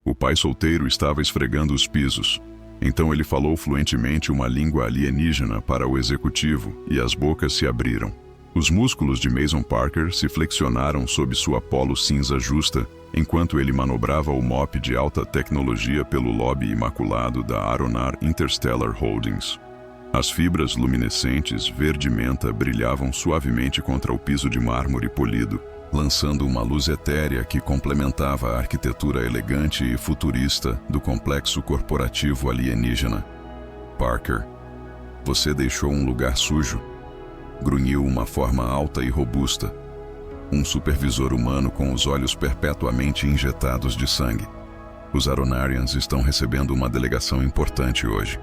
O pai solteiro estava esfregando os pisos. Então ele falou fluentemente uma língua alienígena para o executivo e as bocas se abriram. Os músculos de Mason Parker se flexionaram sob sua polo cinza justa, enquanto ele manobrava o mop de alta tecnologia pelo lobby imaculado da Aronar Interstellar Holdings. As fibras luminescentes verde-menta brilhavam suavemente contra o piso de mármore polido, lançando uma luz etérea que complementava a arquitetura elegante e futurista do complexo corporativo alienígena. Parker, você deixou um lugar sujo. Grunhiu uma forma alta e robusta. Um supervisor humano com os olhos perpetuamente injetados de sangue. Os Aronarians estão recebendo uma delegação importante hoje.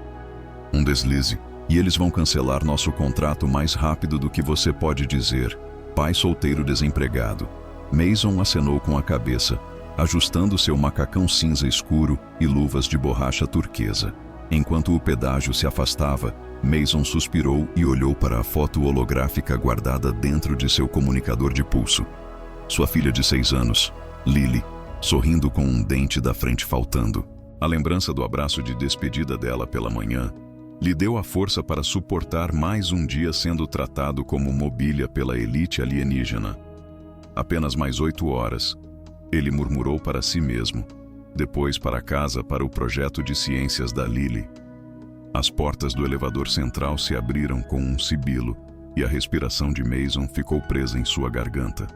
Um deslize, e eles vão cancelar nosso contrato mais rápido do que você pode dizer. Pai solteiro desempregado. Mason acenou com a cabeça, ajustando seu macacão cinza escuro e luvas de borracha turquesa. Enquanto o pedágio se afastava, Mason suspirou e olhou para a foto holográfica guardada dentro de seu comunicador de pulso. Sua filha de 6 anos, Lily, sorrindo com um dente da frente faltando. A lembrança do abraço de despedida dela pela manhã lhe deu a força para suportar mais um dia sendo tratado como mobília pela elite alienígena. Apenas mais 8 horas, ele murmurou para si mesmo, depois para casa para o projeto de ciências da Lily. As portas do elevador central se abriram com um sibilo e a respiração de Mason ficou presa em sua garganta.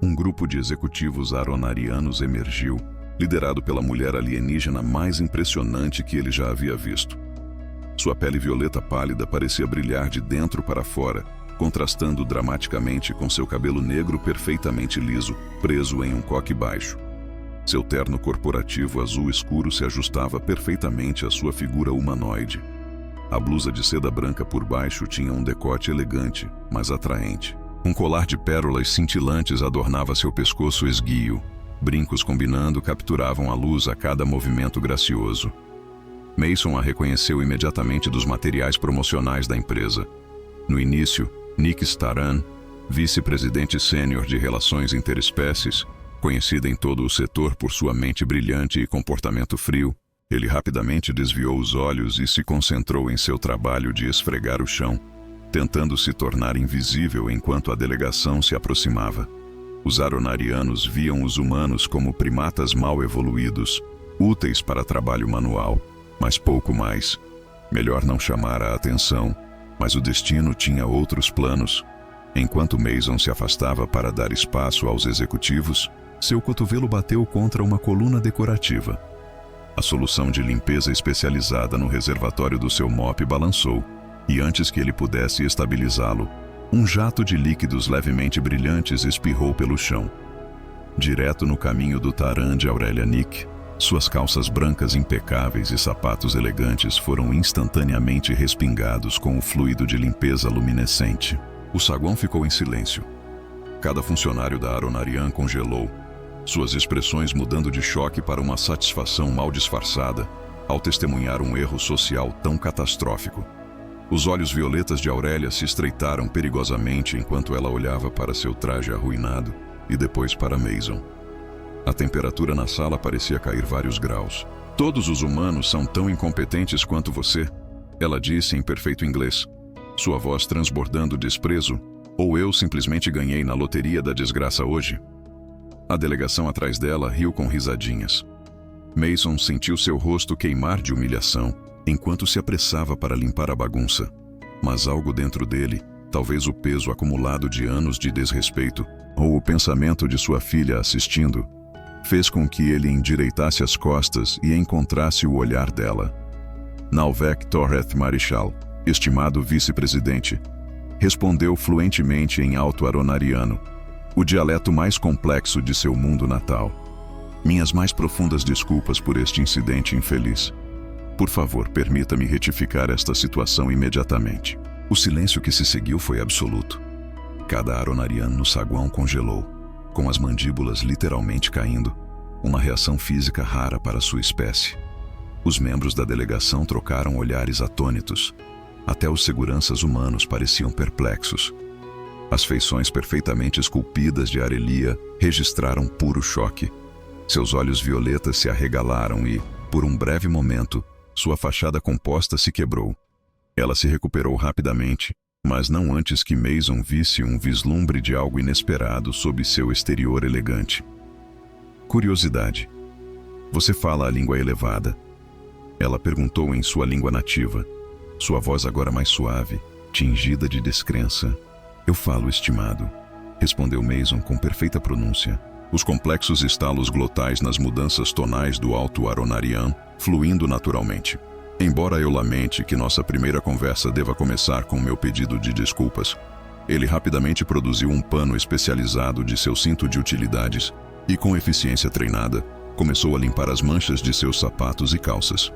Um grupo de executivos aronarianos emergiu, liderado pela mulher alienígena mais impressionante que ele já havia visto. Sua pele violeta pálida parecia brilhar de dentro para fora, contrastando dramaticamente com seu cabelo negro perfeitamente liso, preso em um coque baixo. Seu terno corporativo azul escuro se ajustava perfeitamente à sua figura humanoide. A blusa de seda branca por baixo tinha um decote elegante, mas atraente. Um colar de pérolas cintilantes adornava seu pescoço esguio. Brincos combinando capturavam a luz a cada movimento gracioso. Mason a reconheceu imediatamente dos materiais promocionais da empresa. No início, Nick Staran, vice-presidente sênior de Relações Interespécies, conhecida em todo o setor por sua mente brilhante e comportamento frio, ele rapidamente desviou os olhos e se concentrou em seu trabalho de esfregar o chão, tentando se tornar invisível enquanto a delegação se aproximava. Os aronarianos viam os humanos como primatas mal evoluídos, úteis para trabalho manual, mas pouco mais. Melhor não chamar a atenção, mas o destino tinha outros planos. Enquanto Mason se afastava para dar espaço aos executivos, seu cotovelo bateu contra uma coluna decorativa. A solução de limpeza especializada no reservatório do seu mop balançou, e antes que ele pudesse estabilizá-lo, um jato de líquidos levemente brilhantes espirrou pelo chão. Direto no caminho do Taran de Aurélia Nick, suas calças brancas impecáveis e sapatos elegantes foram instantaneamente respingados com o fluido de limpeza luminescente. O saguão ficou em silêncio. Cada funcionário da Aronarian congelou, suas expressões mudando de choque para uma satisfação mal disfarçada, ao testemunhar um erro social tão catastrófico. Os olhos violetas de Aurélia se estreitaram perigosamente enquanto ela olhava para seu traje arruinado e depois para Mason. A temperatura na sala parecia cair vários graus. "Todos os humanos são tão incompetentes quanto você", ela disse em perfeito inglês, sua voz transbordando desprezo. "Ou eu simplesmente ganhei na loteria da desgraça hoje?" A delegação atrás dela riu com risadinhas. Mason sentiu seu rosto queimar de humilhação, enquanto se apressava para limpar a bagunça. Mas algo dentro dele, talvez o peso acumulado de anos de desrespeito, ou o pensamento de sua filha assistindo, fez com que ele endireitasse as costas e encontrasse o olhar dela. "Nalvek Torreth Marichal, estimado vice-presidente", respondeu fluentemente em alto aronariano, o dialeto mais complexo de seu mundo natal. "Minhas mais profundas desculpas por este incidente infeliz. Por favor, permita-me retificar esta situação imediatamente." O silêncio que se seguiu foi absoluto. Cada aronariano no saguão congelou, com as mandíbulas literalmente caindo, uma reação física rara para sua espécie. Os membros da delegação trocaram olhares atônitos. Até os seguranças humanos pareciam perplexos. As feições perfeitamente esculpidas de Arelia registraram puro choque. Seus olhos violetas se arregalaram e, por um breve momento, sua fachada composta se quebrou. Ela se recuperou rapidamente, mas não antes que Mason visse um vislumbre de algo inesperado sob seu exterior elegante. Curiosidade. Você fala a língua elevada? Ela perguntou em sua língua nativa, sua voz agora mais suave, tingida de descrença. Eu falo, estimado, respondeu Mason com perfeita pronúncia, os complexos estalos glotais nas mudanças tonais do alto Aronarian fluindo naturalmente. Embora eu lamente que nossa primeira conversa deva começar com meu pedido de desculpas, ele rapidamente produziu um pano especializado de seu cinto de utilidades e, com eficiência treinada, começou a limpar as manchas de seus sapatos e calças.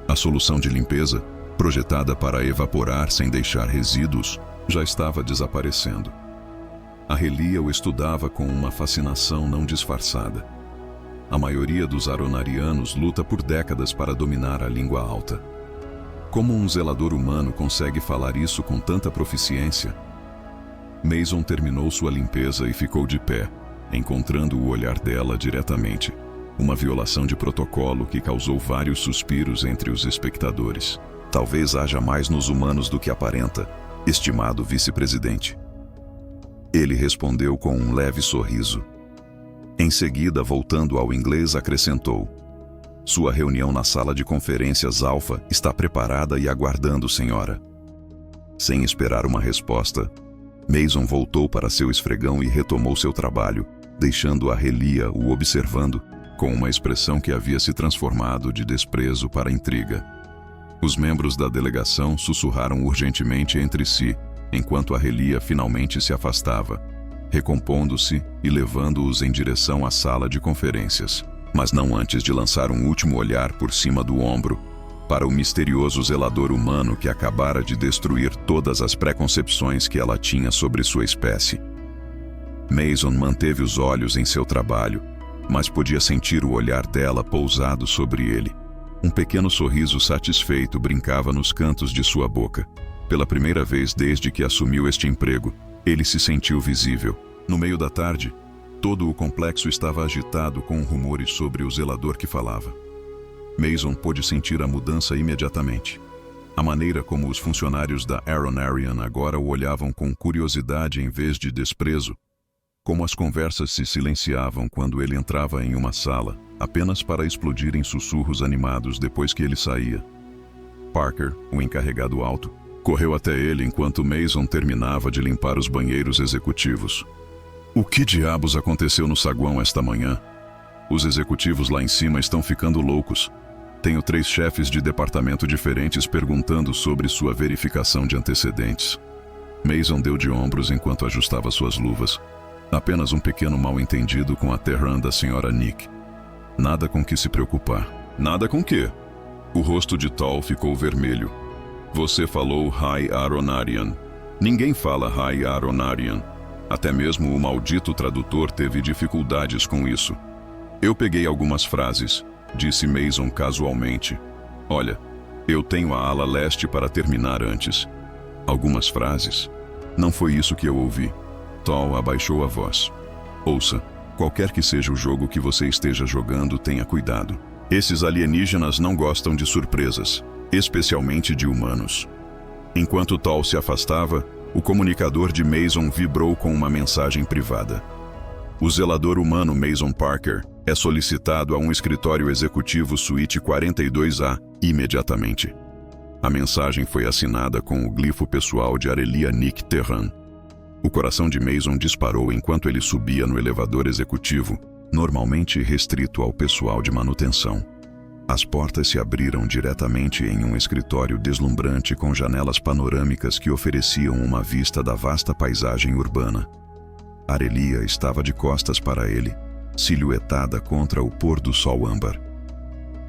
A solução de limpeza, projetada para evaporar sem deixar resíduos, já estava desaparecendo. A Relia o estudava com uma fascinação não disfarçada. A maioria dos aronarianos luta por décadas para dominar a língua alta. Como um zelador humano consegue falar isso com tanta proficiência? Mason terminou sua limpeza e ficou de pé, encontrando o olhar dela diretamente. Uma violação de protocolo que causou vários suspiros entre os espectadores. Talvez haja mais nos humanos do que aparenta, estimado vice-presidente. Ele respondeu com um leve sorriso. Em seguida, voltando ao inglês, acrescentou: sua reunião na sala de conferências Alfa está preparada e aguardando, senhora. Sem esperar uma resposta, Mason voltou para seu esfregão e retomou seu trabalho, deixando a Relia o observando, com uma expressão que havia se transformado de desprezo para intriga. Os membros da delegação sussurraram urgentemente entre si, enquanto a Relia finalmente se afastava, recompondo-se e levando-os em direção à sala de conferências, mas não antes de lançar um último olhar por cima do ombro para o misterioso zelador humano que acabara de destruir todas as preconcepções que ela tinha sobre sua espécie. Mason manteve os olhos em seu trabalho, mas podia sentir o olhar dela pousado sobre ele. Um pequeno sorriso satisfeito brincava nos cantos de sua boca. Pela primeira vez desde que assumiu este emprego, ele se sentiu visível. No meio da tarde, todo o complexo estava agitado com rumores sobre o zelador que falava. Mason pôde sentir a mudança imediatamente. A maneira como os funcionários da Aronarian agora o olhavam com curiosidade em vez de desprezo. Como as conversas se silenciavam quando ele entrava em uma sala, apenas para explodir em sussurros animados depois que ele saía. Parker, o encarregado alto, correu até ele enquanto Mason terminava de limpar os banheiros executivos. O que diabos aconteceu no saguão esta manhã? Os executivos lá em cima estão ficando loucos. Tenho 3 chefes de departamento diferentes perguntando sobre sua verificação de antecedentes. Mason deu de ombros enquanto ajustava suas luvas. Apenas um pequeno mal-entendido com a Terran da Sra. Nick. Nada com que se preocupar. Nada com quê? O rosto de Tal ficou vermelho. Você falou High Aronarian. Ninguém fala High Aronarian. Até mesmo o maldito tradutor teve dificuldades com isso. Eu peguei algumas frases, disse Mason casualmente. Olha, eu tenho a ala leste para terminar antes. Algumas frases? Não foi isso que eu ouvi. Tal abaixou a voz. Ouça, qualquer que seja o jogo que você esteja jogando, tenha cuidado. Esses alienígenas não gostam de surpresas, especialmente de humanos. Enquanto Tal se afastava, o comunicador de Mason vibrou com uma mensagem privada. O zelador humano Mason Parker é solicitado a um escritório executivo suíte 42A imediatamente. A mensagem foi assinada com o glifo pessoal de Arelia Nick Terran. O coração de Mason disparou enquanto ele subia no elevador executivo, normalmente restrito ao pessoal de manutenção. As portas se abriram diretamente em um escritório deslumbrante com janelas panorâmicas que ofereciam uma vista da vasta paisagem urbana. Arelia estava de costas para ele, silhuetada contra o pôr do sol âmbar.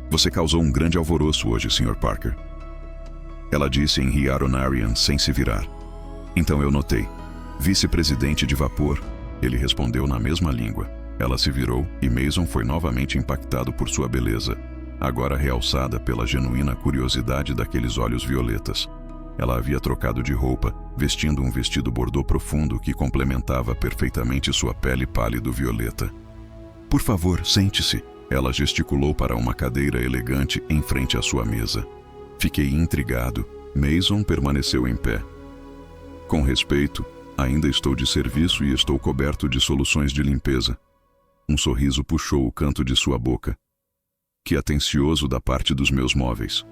Você causou um grande alvoroço hoje, Sr. Parker. Ela disse em Hyaronarian sem se virar. Então eu notei. Vice-presidente de vapor, ele respondeu na mesma língua. Ela se virou e Mason foi novamente impactado por sua beleza, agora realçada pela genuína curiosidade daqueles olhos violetas. Ela havia trocado de roupa, vestindo um vestido bordô profundo que complementava perfeitamente sua pele pálido-violeta. Por favor, sente-se, Ela gesticulou para uma cadeira elegante em frente à sua mesa. Fiquei intrigado. Mason permaneceu em pé. Com respeito, ainda estou de serviço e estou coberto de soluções de limpeza. Um sorriso puxou o canto de sua boca. Que atencioso da parte dos meus móveis.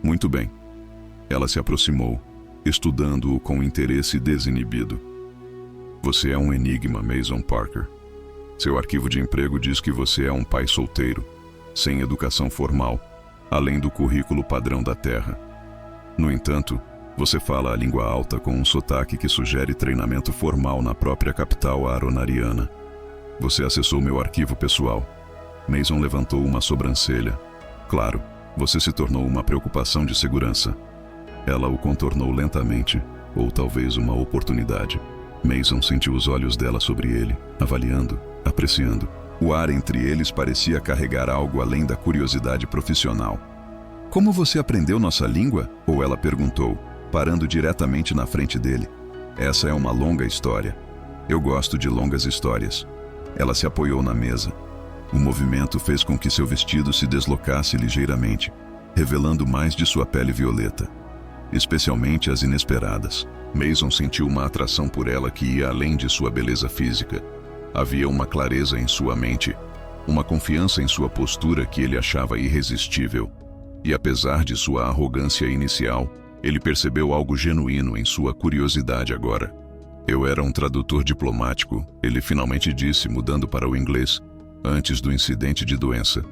Muito bem. Ela se aproximou, estudando-o com interesse desinibido. Você é um enigma, Mason Parker. Seu arquivo de emprego diz que você é um pai solteiro, sem educação formal, além do currículo padrão da Terra. No entanto, você fala a língua alta com um sotaque que sugere treinamento formal na própria capital aronariana. Você acessou meu arquivo pessoal. Mason levantou uma sobrancelha. Claro, você se tornou uma preocupação de segurança. Ela o contornou lentamente, ou talvez uma oportunidade. Mason sentiu os olhos dela sobre ele, avaliando, apreciando. O ar entre eles parecia carregar algo além da curiosidade profissional. Como você aprendeu nossa língua? Ou ela perguntou, parando diretamente na frente dele. Essa é uma longa história. Eu gosto de longas histórias. Ela se apoiou na mesa. O movimento fez com que seu vestido se deslocasse ligeiramente, revelando mais de sua pele violeta, especialmente as inesperadas. Mason sentiu uma atração por ela que ia além de sua beleza física. Havia uma clareza em sua mente, uma confiança em sua postura que ele achava irresistível. E apesar de sua arrogância inicial, ele percebeu algo genuíno em sua curiosidade agora. Eu era um tradutor diplomático, ele finalmente disse, mudando para o inglês, antes do incidente de doença.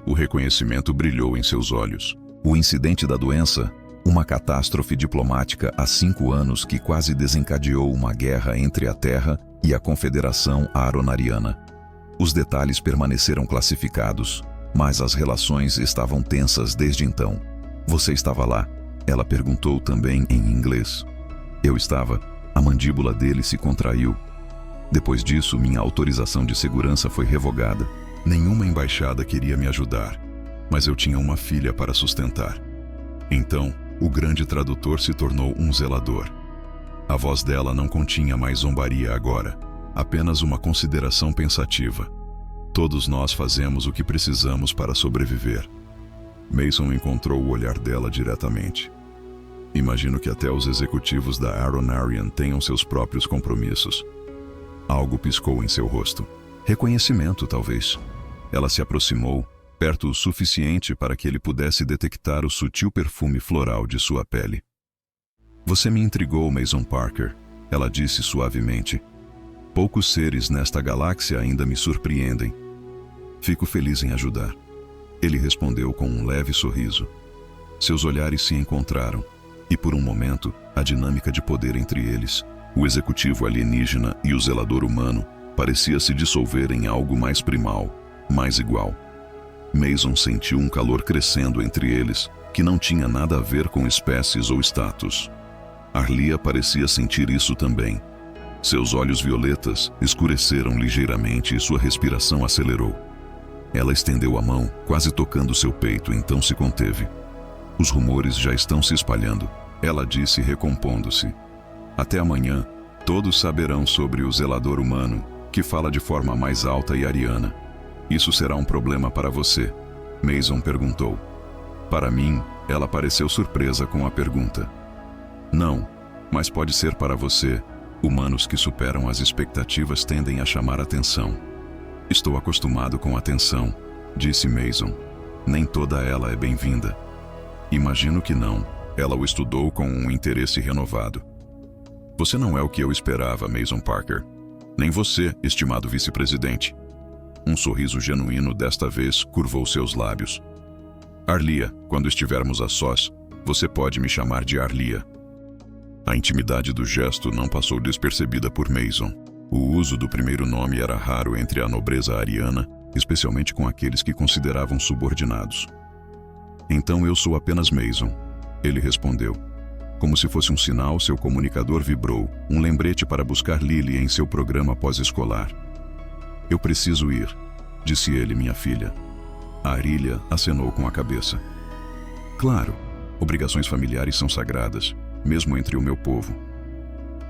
O reconhecimento brilhou em seus olhos. O incidente da doença? Uma catástrofe diplomática há 5 anos que quase desencadeou uma guerra entre a Terra e a Confederação Aronariana. Os detalhes permaneceram classificados, mas as relações estavam tensas desde então. Você estava lá? Ela perguntou também em inglês. Eu estava. A mandíbula dele se contraiu. Depois disso, minha autorização de segurança foi revogada. Nenhuma embaixada queria me ajudar, mas eu tinha uma filha para sustentar. Então, o grande tradutor se tornou um zelador. A voz dela não continha mais zombaria agora, apenas uma consideração pensativa. Todos nós fazemos o que precisamos para sobreviver. Mason encontrou o olhar dela diretamente. Imagino que até os executivos da Aronarian tenham seus próprios compromissos. Algo piscou em seu rosto. Reconhecimento, talvez. Ela se aproximou, perto o suficiente para que ele pudesse detectar o sutil perfume floral de sua pele. Você me intrigou, Mason Parker, ela disse suavemente. Poucos seres nesta galáxia ainda me surpreendem. Fico feliz em ajudar. Ele respondeu com um leve sorriso. Seus olhares se encontraram, e por um momento, a dinâmica de poder entre eles, o executivo alienígena e o zelador humano, parecia se dissolver em algo mais primal, mais igual. Mason sentiu um calor crescendo entre eles, que não tinha nada a ver com espécies ou status. Arlia parecia sentir isso também. Seus olhos violetas escureceram ligeiramente e sua respiração acelerou. Ela estendeu a mão, quase tocando seu peito, então se conteve. Os rumores já estão se espalhando, ela disse, recompondo-se. Até amanhã, todos saberão sobre o zelador humano, que fala de forma mais alta e ariana. Isso será um problema para você? Mason perguntou. Para mim, ela pareceu surpresa com a pergunta. Não, mas pode ser para você. Humanos que superam as expectativas tendem a chamar atenção. Estou acostumado com atenção, disse Mason. Nem toda ela é bem-vinda. Imagino que não. Ela o estudou com um interesse renovado. Você não é o que eu esperava, Mason Parker. Nem você, estimado vice-presidente. Um sorriso genuíno desta vez curvou seus lábios. Arlia, quando estivermos a sós, você pode me chamar de Arlia. A intimidade do gesto não passou despercebida por Mason. O uso do primeiro nome era raro entre a nobreza ariana, especialmente com aqueles que consideravam subordinados. Então eu sou apenas Mason, ele respondeu. Como se fosse um sinal, seu comunicador vibrou, um lembrete para buscar Lily em seu programa pós-escolar. Eu preciso ir, disse ele, minha filha. A Arlia acenou com a cabeça. Claro, obrigações familiares são sagradas, mesmo entre o meu povo.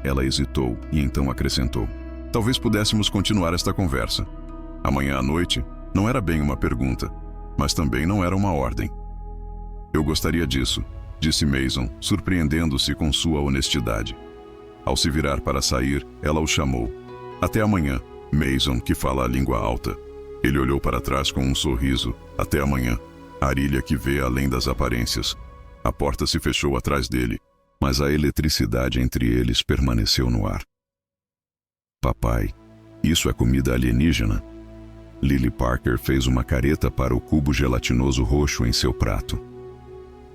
Ela hesitou e então acrescentou. Talvez pudéssemos continuar esta conversa. Amanhã à noite, Não era bem uma pergunta, mas também não era uma ordem. Eu gostaria disso, disse Mason, surpreendendo-se com sua honestidade. Ao se virar para sair, ela o chamou. Até amanhã, Mason, que fala a língua alta. Ele olhou para trás com um sorriso. Até amanhã. Arilha que vê além das aparências. A porta se fechou atrás dele, mas a eletricidade entre eles permaneceu no ar. Papai, isso é comida alienígena? Lily Parker fez uma careta para o cubo gelatinoso roxo em seu prato.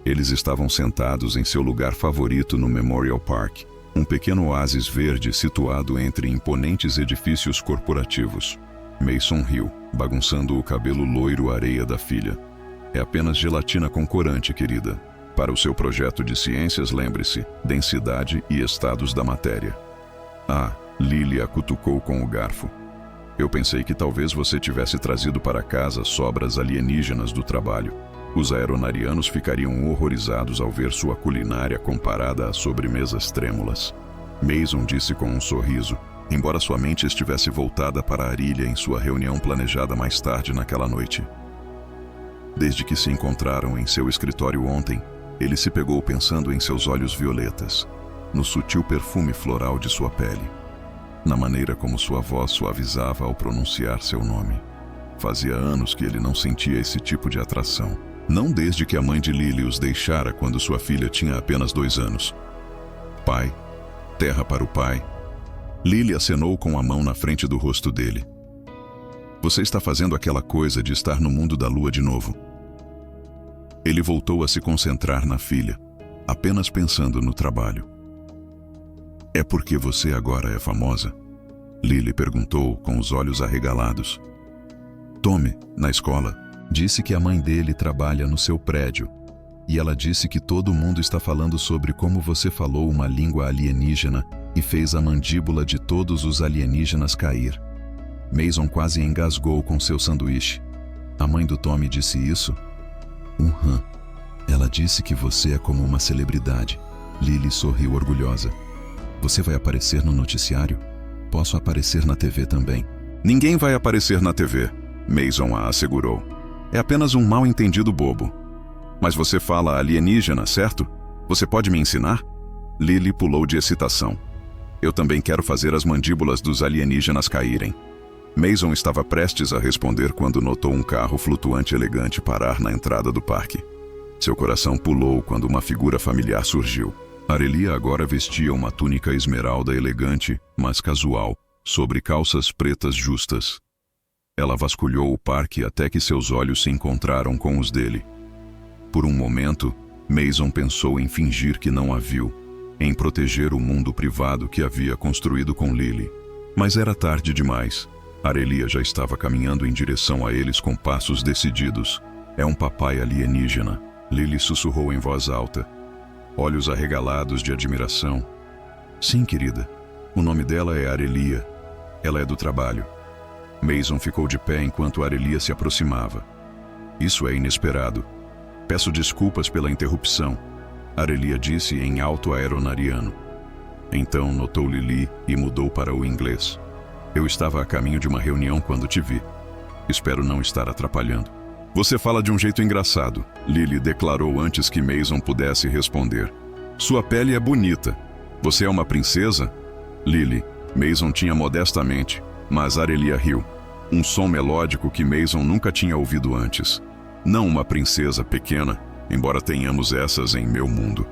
Eles estavam sentados em seu lugar favorito no Memorial Park, um pequeno oásis verde situado entre imponentes edifícios corporativos. Mason riu, bagunçando o cabelo loiro areia da filha. É apenas gelatina com corante, querida. Para o seu projeto de ciências, lembre-se, densidade e estados da matéria. Ah, Lily a cutucou com o garfo. Eu pensei que talvez você tivesse trazido para casa sobras alienígenas do trabalho. Os aeronarianos ficariam horrorizados ao ver sua culinária comparada a sobremesas trêmulas. Mason disse com um sorriso, embora sua mente estivesse voltada para Arilha em sua reunião planejada mais tarde naquela noite. Desde que se encontraram em seu escritório ontem, ele se pegou pensando em seus olhos violetas, no sutil perfume floral de sua pele, na maneira como sua voz suavizava ao pronunciar seu nome. Fazia anos que ele não sentia esse tipo de atração. Não desde que a mãe de Lily os deixara quando sua filha tinha apenas 2 anos. Pai, terra para o pai. Lily acenou com a mão na frente do rosto dele. Você está fazendo aquela coisa de estar no mundo da lua de novo. Ele voltou a se concentrar na filha, apenas pensando no trabalho. É porque você agora é famosa? Lily perguntou com os olhos arregalados. Tommy, na escola, disse que a mãe dele trabalha no seu prédio. E ela disse que todo mundo está falando sobre como você falou uma língua alienígena e fez a mandíbula de todos os alienígenas cair. Mason quase engasgou com seu sanduíche. A mãe do Tommy disse isso? Ela disse que você é como uma celebridade. Lily sorriu orgulhosa. Você vai aparecer no noticiário? Posso aparecer na TV também. Ninguém vai aparecer na TV, Mason a assegurou. É apenas um mal-entendido bobo. Mas você fala alienígena, certo? Você pode me ensinar? Lily pulou de excitação. Eu também quero fazer as mandíbulas dos alienígenas caírem. Mason estava prestes a responder quando notou um carro flutuante elegante parar na entrada do parque. Seu coração pulou quando uma figura familiar surgiu. Arelia agora vestia uma túnica esmeralda elegante, mas casual, sobre calças pretas justas. Ela vasculhou o parque até que seus olhos se encontraram com os dele. Por um momento, Mason pensou em fingir que não a viu, em proteger o mundo privado que havia construído com Lily. Mas era tarde demais. Arelia já estava caminhando em direção a eles com passos decididos. É um papai alienígena, Lily sussurrou em voz alta, olhos arregalados de admiração. Sim, querida. O nome dela é Arelia. Ela é do trabalho. Mason ficou de pé enquanto Arelia se aproximava. Isso é inesperado. Peço desculpas pela interrupção, Arelia disse em alto aeronariano. Então notou Lily e mudou para o inglês. Eu estava a caminho de uma reunião quando te vi. Espero não estar atrapalhando. Você fala de um jeito engraçado, Lily declarou antes que Mason pudesse responder. Sua pele é bonita. Você é uma princesa? Lily, Mason tinha modestamente, mas Arelia riu. Um som melódico que Mason nunca tinha ouvido antes. Não uma princesa pequena, embora tenhamos essas em meu mundo.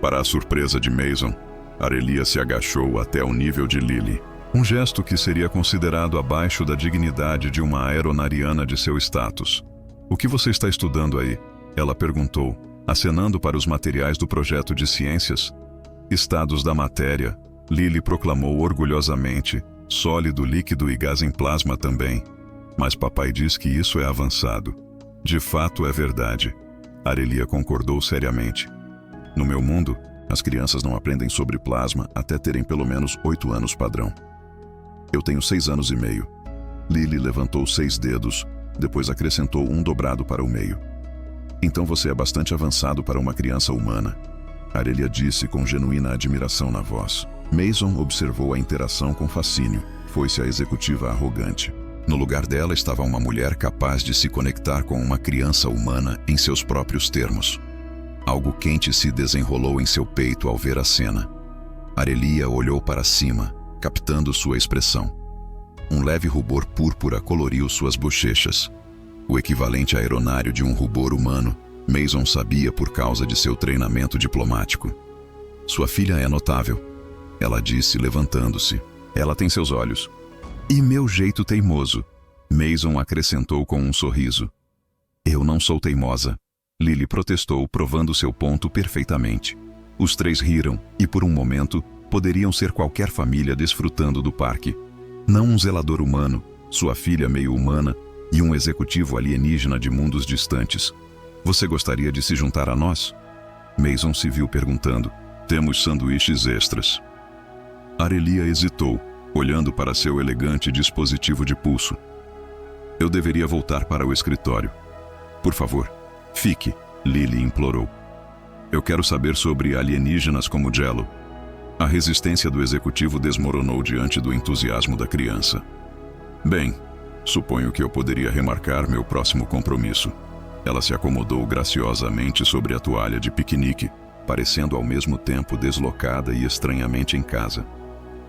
Para a surpresa de Mason, Arelia se agachou até o nível de Lily. Um gesto que seria considerado abaixo da dignidade de uma aeronariana de seu status. O que você está estudando aí? Ela perguntou, acenando para os materiais do projeto de ciências. Estados da matéria, Lily proclamou orgulhosamente. Sólido, líquido e gás em plasma também. Mas papai diz que isso é avançado. De fato é verdade. Arelia concordou seriamente. No meu mundo, as crianças não aprendem sobre plasma até terem pelo menos 8 anos padrão. Eu tenho 6 anos e meio. Lily levantou 6 dedos, depois acrescentou um dobrado para o meio. Então você é bastante avançado para uma criança humana, Arelia disse com genuína admiração na voz. Mason observou a interação com fascínio. Foi-se a executiva arrogante. No lugar dela estava uma mulher capaz de se conectar com uma criança humana em seus próprios termos. Algo quente se desenrolou em seu peito ao ver a cena. Arelia olhou para cima, captando sua expressão. Um leve rubor púrpura coloriu suas bochechas. O equivalente aeronário de um rubor humano, Mason sabia por causa de seu treinamento diplomático. Sua filha é notável, ela disse levantando-se. Ela tem seus olhos. E meu jeito teimoso, Mason acrescentou com um sorriso. Eu não sou teimosa, Lily protestou, provando seu ponto perfeitamente. Os três riram, e por um momento, poderiam ser qualquer família desfrutando do parque. Não um zelador humano, sua filha meio humana e um executivo alienígena de mundos distantes. Você gostaria de se juntar a nós? Mason se viu perguntando. Temos sanduíches extras. Arelia hesitou, olhando para seu elegante dispositivo de pulso. Eu deveria voltar para o escritório. Por favor, fique, Lily implorou. Eu quero saber sobre alienígenas como Jello. A resistência do executivo desmoronou diante do entusiasmo da criança. Bem, suponho que eu poderia remarcar meu próximo compromisso. Ela se acomodou graciosamente sobre a toalha de piquenique, parecendo ao mesmo tempo deslocada e estranhamente em casa.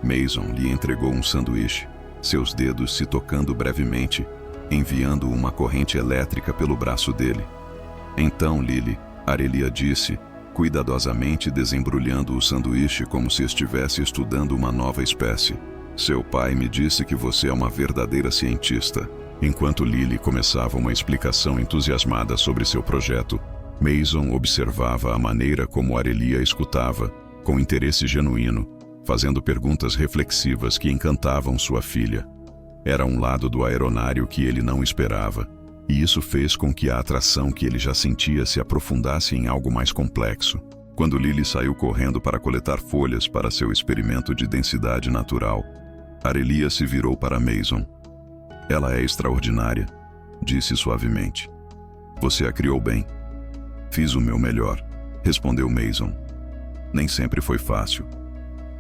Mason lhe entregou um sanduíche, seus dedos se tocando brevemente, enviando uma corrente elétrica pelo braço dele. Então, Lily, Arelia disse, cuidadosamente desembrulhando o sanduíche como se estivesse estudando uma nova espécie. Seu pai me disse que você é uma verdadeira cientista. Enquanto Lily começava uma explicação entusiasmada sobre seu projeto, Mason observava a maneira como Arelia escutava, com interesse genuíno, fazendo perguntas reflexivas que encantavam sua filha. Era um lado do aeronário que ele não esperava, e isso fez com que a atração que ele já sentia se aprofundasse em algo mais complexo. Quando Lily saiu correndo para coletar folhas para seu experimento de densidade natural, Arelia se virou para Mason. Ela é extraordinária, disse suavemente. Você a criou bem. Fiz o meu melhor, respondeu Mason. Nem sempre foi fácil.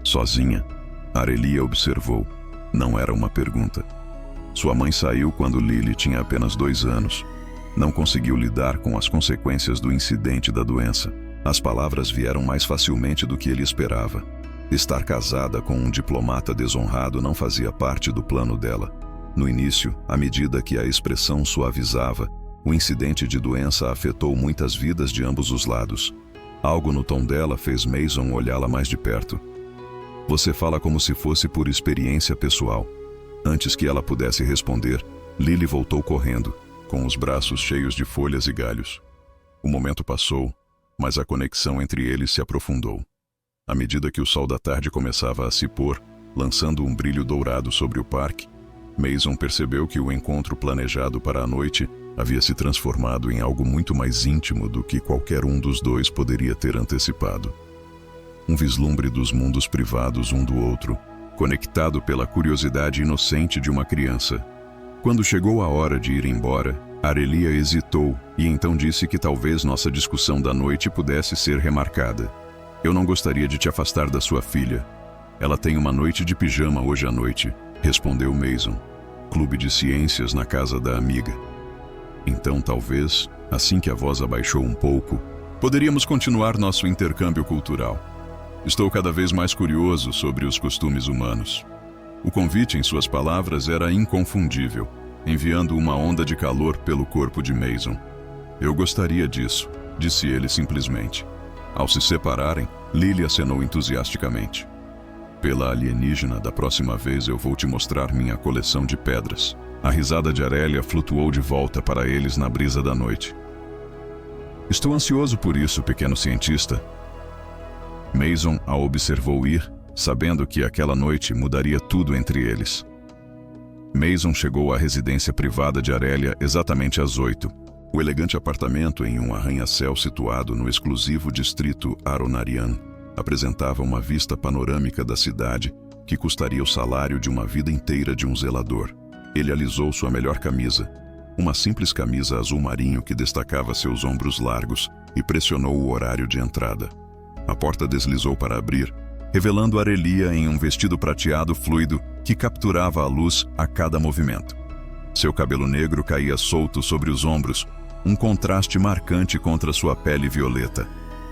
Sozinha, Arelia observou. Não era uma pergunta. Sua mãe saiu quando Lily tinha apenas 2 anos. Não conseguiu lidar com as consequências do incidente da doença. As palavras vieram mais facilmente do que ele esperava. Estar casada com um diplomata desonrado não fazia parte do plano dela. No início, à medida que a expressão suavizava, o incidente de doença afetou muitas vidas de ambos os lados. Algo no tom dela fez Mason olhá-la mais de perto. Você fala como se fosse por experiência pessoal. Antes que ela pudesse responder, Lily voltou correndo, com os braços cheios de folhas e galhos. O momento passou, mas a conexão entre eles se aprofundou. À medida que o sol da tarde começava a se pôr, lançando um brilho dourado sobre o parque, Mason percebeu que o encontro planejado para a noite havia se transformado em algo muito mais íntimo do que qualquer um dos dois poderia ter antecipado. Um vislumbre dos mundos privados um do outro, conectado pela curiosidade inocente de uma criança. Quando chegou a hora de ir embora, Arelia hesitou e então disse que talvez nossa discussão da noite pudesse ser remarcada. Eu não gostaria de te afastar da sua filha. Ela tem uma noite de pijama hoje à noite, respondeu Mason. Clube de ciências na casa da amiga. Então talvez, assim que a voz abaixou um pouco, poderíamos continuar nosso intercâmbio cultural. Estou cada vez mais curioso sobre os costumes humanos. O convite em suas palavras era inconfundível, enviando uma onda de calor pelo corpo de Mason. Eu gostaria disso, disse ele simplesmente. Ao se separarem, Lily acenou entusiasticamente. Pela alienígena, da próxima vez eu vou te mostrar minha coleção de pedras. A risada de Arelia flutuou de volta para eles na brisa da noite. Estou ansioso por isso, pequeno cientista. Mason a observou ir, sabendo que aquela noite mudaria tudo entre eles. Mason chegou à residência privada de Arelia exatamente às 8. O elegante apartamento em um arranha-céu situado no exclusivo distrito Aronarian apresentava uma vista panorâmica da cidade que custaria o salário de uma vida inteira de um zelador. Ele alisou sua melhor camisa, uma simples camisa azul marinho que destacava seus ombros largos, e pressionou o horário de entrada. A porta deslizou para abrir, revelando Arelia em um vestido prateado fluido que capturava a luz a cada movimento. Seu cabelo negro caía solto sobre os ombros, um contraste marcante contra sua pele violeta.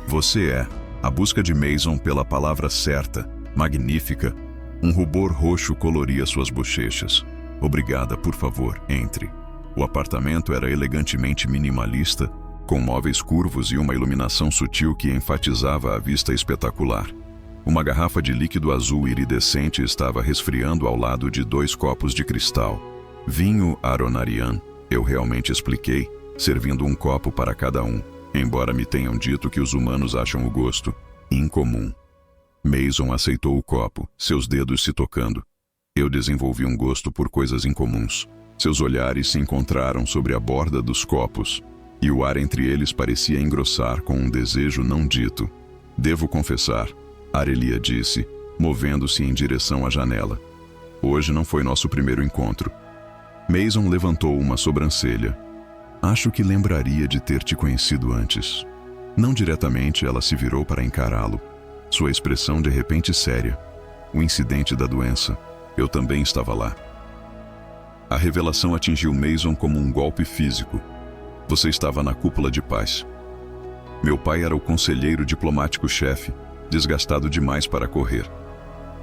Você é a busca de Mason pela palavra certa, magnífica. Um rubor roxo coloria suas bochechas. Obrigada, por favor, entre. O apartamento era elegantemente minimalista, com móveis curvos e uma iluminação sutil que enfatizava a vista espetacular. Uma garrafa de líquido azul iridescente estava resfriando ao lado de 2 copos de cristal. Vinho Aronarian, eu realmente expliquei, servindo um copo para cada um, embora me tenham dito que os humanos acham o gosto incomum. Mason aceitou o copo, seus dedos se tocando. Eu desenvolvi um gosto por coisas incomuns. Seus olhares se encontraram sobre a borda dos copos, e o ar entre eles parecia engrossar com um desejo não dito. Devo confessar, Arelia disse, movendo-se em direção à janela. Hoje não foi nosso primeiro encontro. Mason levantou uma sobrancelha. Acho que lembraria de ter te conhecido antes. Não diretamente, ela se virou para encará-lo. Sua expressão de repente séria. O incidente da doença. Eu também estava lá. A revelação atingiu Mason como um golpe físico. Você estava na cúpula de paz. Meu pai era o conselheiro diplomático-chefe, desgastado demais para correr.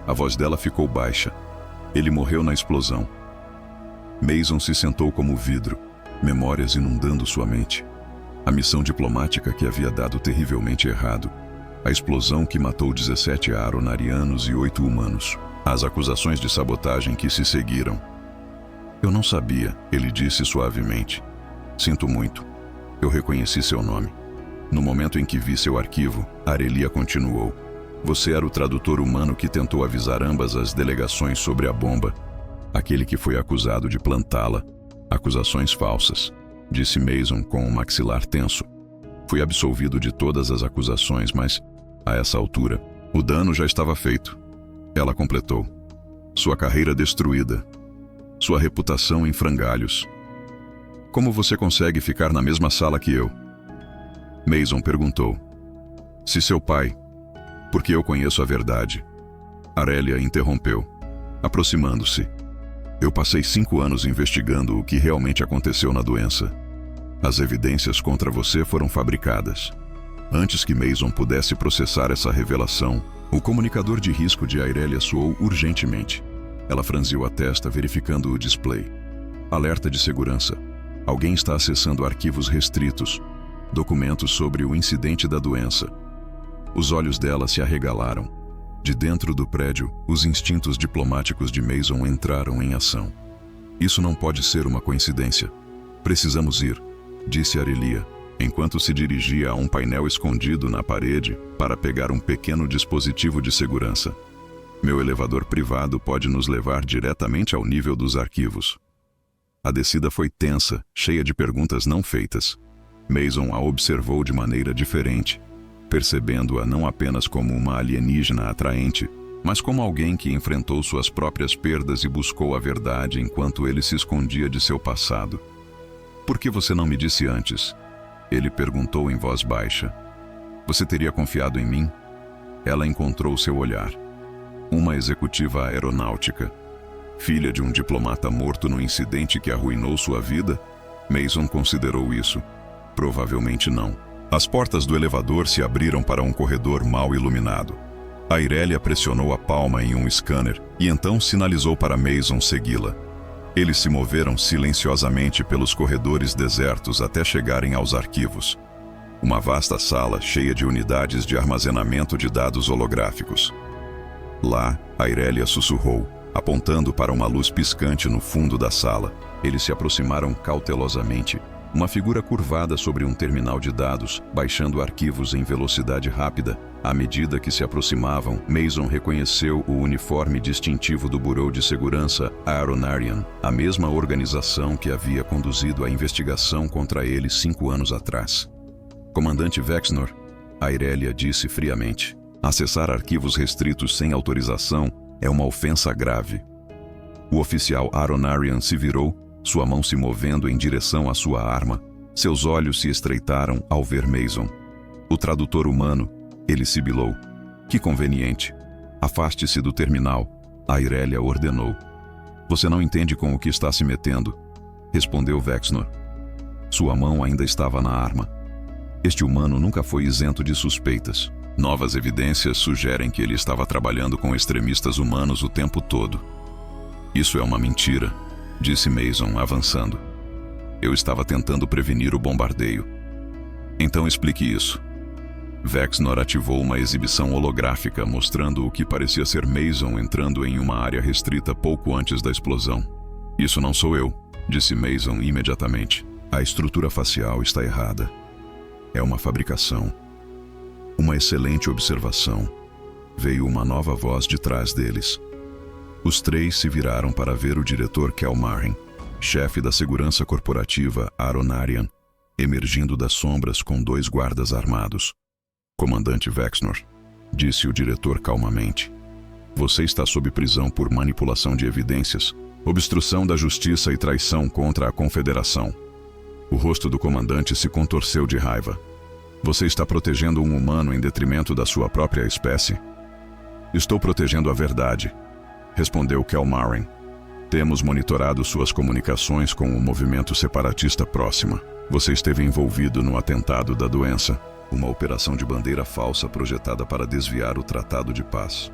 A voz dela ficou baixa. Ele morreu na explosão. Mason se sentou como vidro, memórias inundando sua mente. A missão diplomática que havia dado terrivelmente errado. A explosão que matou 17 aronarianos e 8 humanos. As acusações de sabotagem que se seguiram. Eu não sabia, ele disse suavemente. Sinto muito. Eu reconheci seu nome. No momento em que vi seu arquivo, Arelia continuou. Você era o tradutor humano que tentou avisar ambas as delegações sobre a bomba. Aquele que foi acusado de plantá-la. Acusações falsas, disse Mason com o maxilar tenso. Fui absolvido de todas as acusações, mas, a essa altura, o dano já estava feito. Ela completou. Sua carreira destruída. Sua reputação em frangalhos. Como você consegue ficar na mesma sala que eu? Mason perguntou. Se seu pai... Porque eu conheço a verdade. Arelia interrompeu, aproximando-se. Eu passei 5 anos investigando o que realmente aconteceu na doença. As evidências contra você foram fabricadas. Antes que Mason pudesse processar essa revelação, o comunicador de risco de Arelia soou urgentemente. Ela franziu a testa verificando o display. Alerta de segurança. Alguém está acessando arquivos restritos. Documentos sobre o incidente da doença. Os olhos dela se arregalaram. De dentro do prédio, os instintos diplomáticos de Mason entraram em ação. Isso não pode ser uma coincidência. Precisamos ir, disse Arelia, enquanto se dirigia a um painel escondido na parede para pegar um pequeno dispositivo de segurança. Meu elevador privado pode nos levar diretamente ao nível dos arquivos. A descida foi tensa, cheia de perguntas não feitas. Mason a observou de maneira diferente, percebendo-a não apenas como uma alienígena atraente, mas como alguém que enfrentou suas próprias perdas e buscou a verdade enquanto ele se escondia de seu passado. Por que você não me disse antes? Ele perguntou em voz baixa. Você teria confiado em mim? Ela encontrou seu olhar. Uma executiva aeronáutica. Filha de um diplomata morto no incidente que arruinou sua vida? Mason considerou isso. Provavelmente não. As portas do elevador se abriram para um corredor mal iluminado. Arelia pressionou a palma em um scanner e então sinalizou para Mason segui-la. Eles se moveram silenciosamente pelos corredores desertos até chegarem aos arquivos. Uma vasta sala cheia de unidades de armazenamento de dados holográficos. Lá, Arelia sussurrou, apontando para uma luz piscante no fundo da sala. Eles se aproximaram cautelosamente. Uma figura curvada sobre um terminal de dados, baixando arquivos em velocidade rápida. À medida que se aproximavam, Mason reconheceu o uniforme distintivo do Bureau de Segurança Aeronarian, a mesma organização que havia conduzido a investigação contra ele 5 anos atrás. Comandante Vexnor, Arelia disse friamente, acessar arquivos restritos sem autorização é uma ofensa grave. O oficial Aeronarian se virou, sua mão se movendo em direção à sua arma. Seus olhos se estreitaram ao ver Mason. O tradutor humano, ele sibilou. Que conveniente. Afaste-se do terminal. Arelia ordenou. Você não entende com o que está se metendo. respondeu Vexnor. Sua mão ainda estava na arma. Este humano nunca foi isento de suspeitas. Novas evidências sugerem que ele estava trabalhando com extremistas humanos o tempo todo. Isso é uma mentira, disse Mason, avançando. Eu estava tentando prevenir o bombardeio. Então explique isso. Vexnor ativou uma exibição holográfica mostrando o que parecia ser Mason entrando em uma área restrita pouco antes da explosão. Isso não sou eu, disse Mason imediatamente. A estrutura facial está errada. É uma fabricação. Uma excelente observação. Veio uma nova voz de trás deles. Os três se viraram para ver o diretor Kelmarren, chefe da segurança corporativa Aronarian, emergindo das sombras com 2 guardas armados. Comandante Vexnor, disse o diretor calmamente. Você está sob prisão por manipulação de evidências, obstrução da justiça e traição contra a Confederação. O rosto do comandante se contorceu de raiva. Você está protegendo um humano em detrimento da sua própria espécie? Estou protegendo a verdade, respondeu Kelmarren. Temos monitorado suas comunicações com o movimento separatista Próxima. Você esteve envolvido no atentado da doença, uma operação de bandeira falsa projetada para desviar o Tratado de Paz.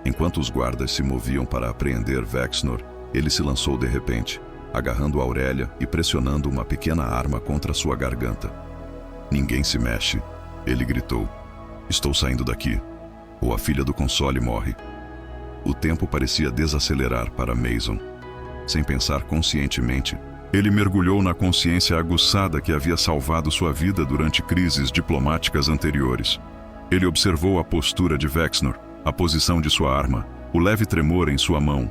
Enquanto os guardas se moviam para apreender Vexnor, ele se lançou de repente, agarrando Aurélia e pressionando uma pequena arma contra sua garganta. Ninguém se mexe, ele gritou. Estou saindo daqui, ou a filha do console morre. O tempo parecia desacelerar para Mason. Sem pensar conscientemente, ele mergulhou na consciência aguçada que havia salvado sua vida durante crises diplomáticas anteriores. Ele observou a postura de Vexnor, a posição de sua arma, o leve tremor em sua mão.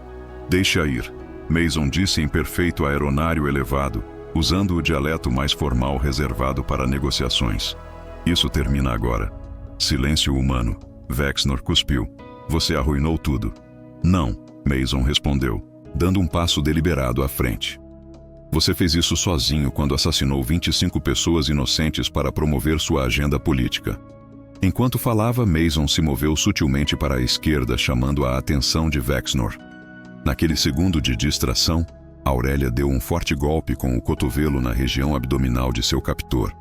Deixe-a ir, Mason disse em perfeito aeronário elevado, usando o dialeto mais formal reservado para negociações. Isso termina agora. Silêncio humano. Vexnor cuspiu. Você arruinou tudo. Não, Mason respondeu, dando um passo deliberado à frente. Você fez isso sozinho quando assassinou 25 pessoas inocentes para promover sua agenda política. Enquanto falava, Mason se moveu sutilmente para a esquerda, chamando a atenção de Vexnor. Naquele segundo de distração, Aurélia deu um forte golpe com o cotovelo na região abdominal de seu captor.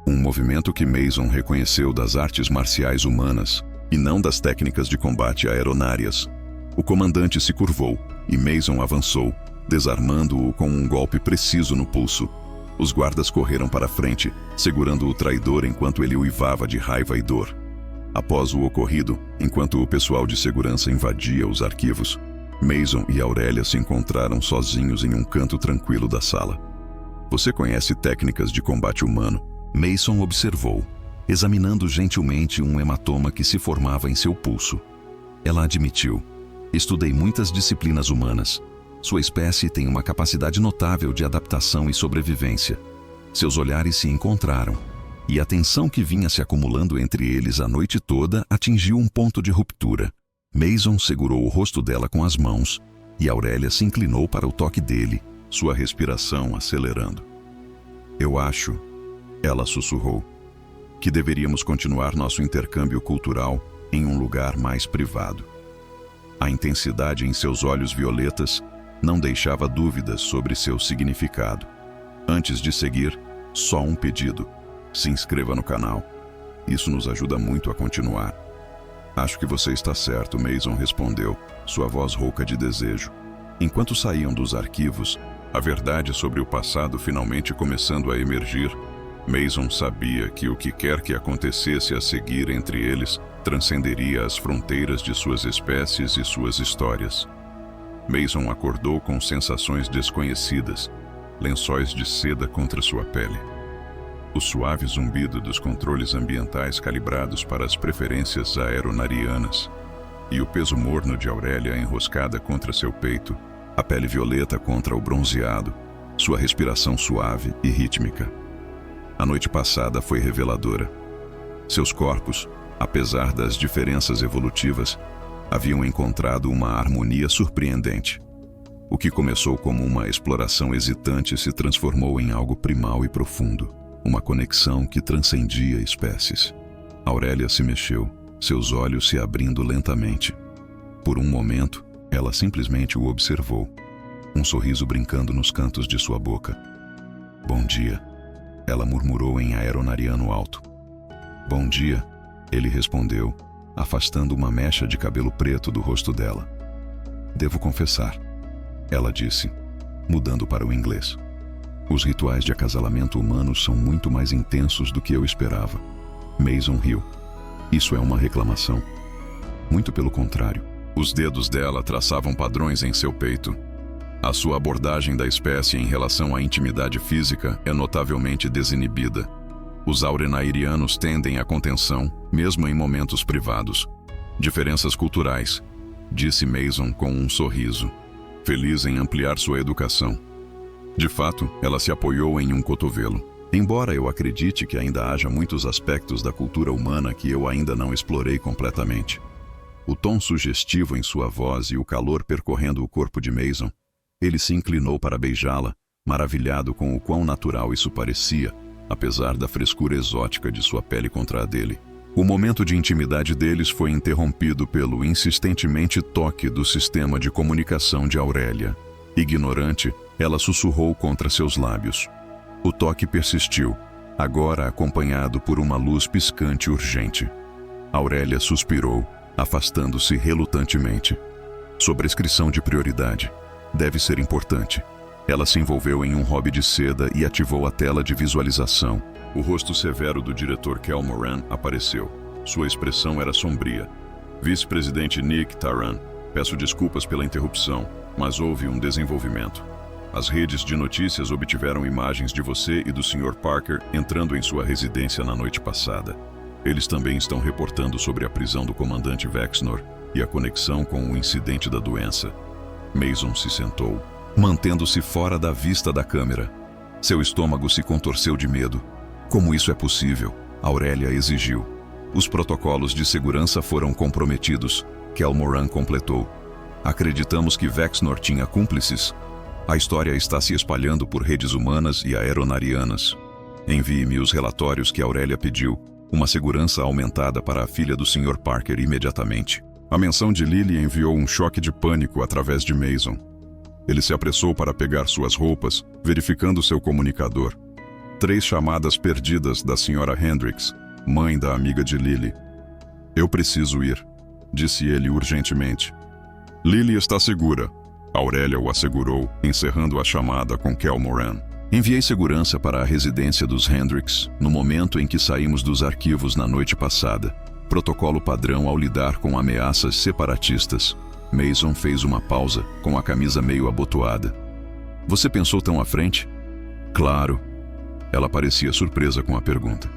Um movimento que Mason reconheceu das artes marciais humanas e não das técnicas de combate aeronárias. O comandante se curvou e Mason avançou, desarmando-o com um golpe preciso no pulso. Os guardas correram para frente, segurando o traidor enquanto ele uivava de raiva e dor. Após o ocorrido, enquanto o pessoal de segurança invadia os arquivos, Mason e Aurélia se encontraram sozinhos em um canto tranquilo da sala. Você conhece técnicas de combate humano? Mason observou, examinando gentilmente um hematoma que se formava em seu pulso. Ela admitiu. Estudei muitas disciplinas humanas. Sua espécie tem uma capacidade notável de adaptação e sobrevivência. Seus olhares se encontraram, e a tensão que vinha se acumulando entre eles a noite toda atingiu um ponto de ruptura. Mason segurou o rosto dela com as mãos, e Aurélia se inclinou para o toque dele, sua respiração acelerando. Eu acho, ela sussurrou, que deveríamos continuar nosso intercâmbio cultural em um lugar mais privado. A intensidade em seus olhos violetas não deixava dúvidas sobre seu significado. Antes de seguir, só um pedido. Se inscreva no canal. Isso nos ajuda muito a continuar. Acho que você está certo, Mason respondeu, sua voz rouca de desejo. Enquanto saíam dos arquivos, a verdade sobre o passado finalmente começando a emergir, Mason sabia que o que quer que acontecesse a seguir entre eles transcenderia as fronteiras de suas espécies e suas histórias. Mason acordou com sensações desconhecidas, lençóis de seda contra sua pele. O suave zumbido dos controles ambientais calibrados para as preferências aeronarianas e o peso morno de Aurélia enroscada contra seu peito, a pele violeta contra o bronzeado, sua respiração suave e rítmica. A noite passada foi reveladora. Seus corpos, apesar das diferenças evolutivas, haviam encontrado uma harmonia surpreendente. O que começou como uma exploração hesitante se transformou em algo primal e profundo, uma conexão que transcendia espécies. Aurélia se mexeu, seus olhos se abrindo lentamente. Por um momento, ela simplesmente o observou. um sorriso brincando nos cantos de sua boca. Bom dia, ela murmurou em aeronariano alto. Bom dia, ele respondeu, afastando uma mecha de cabelo preto do rosto dela. Devo confessar, ela disse, mudando para o inglês. Os rituais de acasalamento humanos são muito mais intensos do que eu esperava. Mason riu. Isso é uma reclamação. Muito pelo contrário. Os dedos dela traçavam padrões em seu peito. A sua abordagem da espécie em relação à intimidade física é notavelmente desinibida. Os aurenairianos tendem à contenção, mesmo em momentos privados. Diferenças culturais, disse Mason com um sorriso, feliz em ampliar sua educação. De fato, ela se apoiou em um cotovelo. Embora eu acredite que ainda haja muitos aspectos da cultura humana que eu ainda não explorei completamente. O tom sugestivo em sua voz e o calor percorrendo o corpo de Mason, ele se inclinou para beijá-la, maravilhado com o quão natural isso parecia, apesar da frescura exótica de sua pele contra a dele. O momento de intimidade deles foi interrompido pelo insistentemente toque do sistema de comunicação de Aurélia. Ignorante, ela sussurrou contra seus lábios. O toque persistiu, agora acompanhado por uma luz piscante urgente. Aurélia suspirou, afastando-se relutantemente. Sobrescrição de prioridade. Deve ser importante. Ela se envolveu em um hobby de seda e ativou a tela de visualização. O rosto severo do diretor Cal Moran apareceu. Sua expressão era sombria. Vice-presidente Nick Taran, peço desculpas pela interrupção, mas houve um desenvolvimento. As redes de notícias obtiveram imagens de você e do Sr. Parker entrando em sua residência na noite passada. Eles também estão reportando sobre a prisão do comandante Vexnor e a conexão com o incidente da doença. Mason se sentou, mantendo-se fora da vista da câmera. Seu estômago se contorceu de medo. Como isso é possível? Aurélia exigiu. Os protocolos de segurança foram comprometidos, Cal Moran completou. Acreditamos que Vexnor tinha cúmplices. A história está se espalhando por redes humanas e aeronarianas. Envie-me os relatórios que Aurélia pediu. Uma segurança aumentada para a filha do Sr. Parker imediatamente. A menção de Lily enviou um choque de pânico através de Mason. Ele se apressou para pegar suas roupas, verificando seu comunicador. 3 chamadas perdidas da Sra. Hendricks, mãe da amiga de Lily. Eu preciso ir, disse ele urgentemente. Lily está segura, Aurélia o assegurou, encerrando a chamada com Cal Moran. Enviei segurança para a residência dos Hendricks no momento em que saímos dos arquivos na noite passada. Protocolo padrão ao lidar com ameaças separatistas. Mason fez uma pausa, com a camisa meio abotoada. Você pensou tão à frente? Claro. Ela parecia surpresa com a pergunta.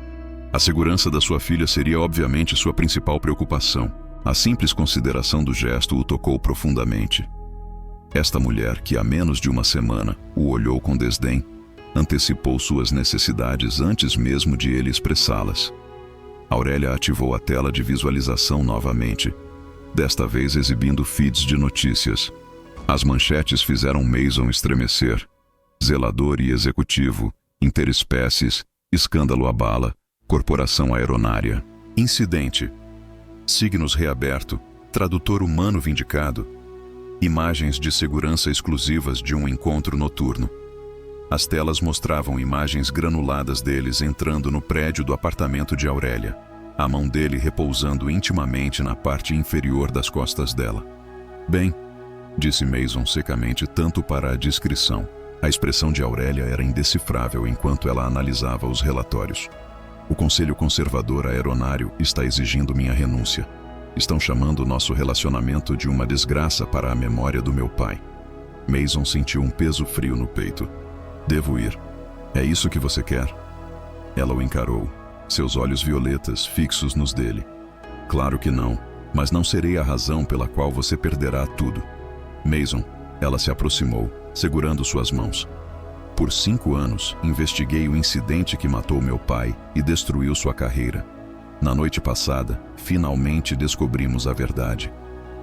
A segurança da sua filha seria obviamente sua principal preocupação. A simples consideração do gesto o tocou profundamente. Esta mulher, que há menos de uma semana o olhou com desdém, antecipou suas necessidades antes mesmo de ele expressá-las. Aurélia ativou a tela de visualização novamente, desta vez exibindo feeds de notícias. As manchetes fizeram Mason estremecer. Zelador e executivo, interespécies, escândalo abala, corporação aeronária, incidente, signos reaberto, tradutor humano vindicado, imagens de segurança exclusivas de um encontro noturno. As telas mostravam imagens granuladas deles entrando no prédio do apartamento de Aurélia, a mão dele repousando intimamente na parte inferior das costas dela. Bem, disse Mason secamente, tanto para a descrição. A expressão de Aurélia era indecifrável enquanto ela analisava os relatórios. O Conselho Conservador Aeronário está exigindo minha renúncia. Estão chamando nosso relacionamento de uma desgraça para a memória do meu pai. Mason sentiu um peso frio no peito. Devo ir. É isso que você quer? Ela o encarou, seus olhos violetas fixos nos dele. Claro que não, mas não serei a razão pela qual você perderá tudo. Mason, ela se aproximou, segurando suas mãos. Por 5 anos, investiguei o incidente que matou meu pai e destruiu sua carreira. Na noite passada, finalmente descobrimos a verdade.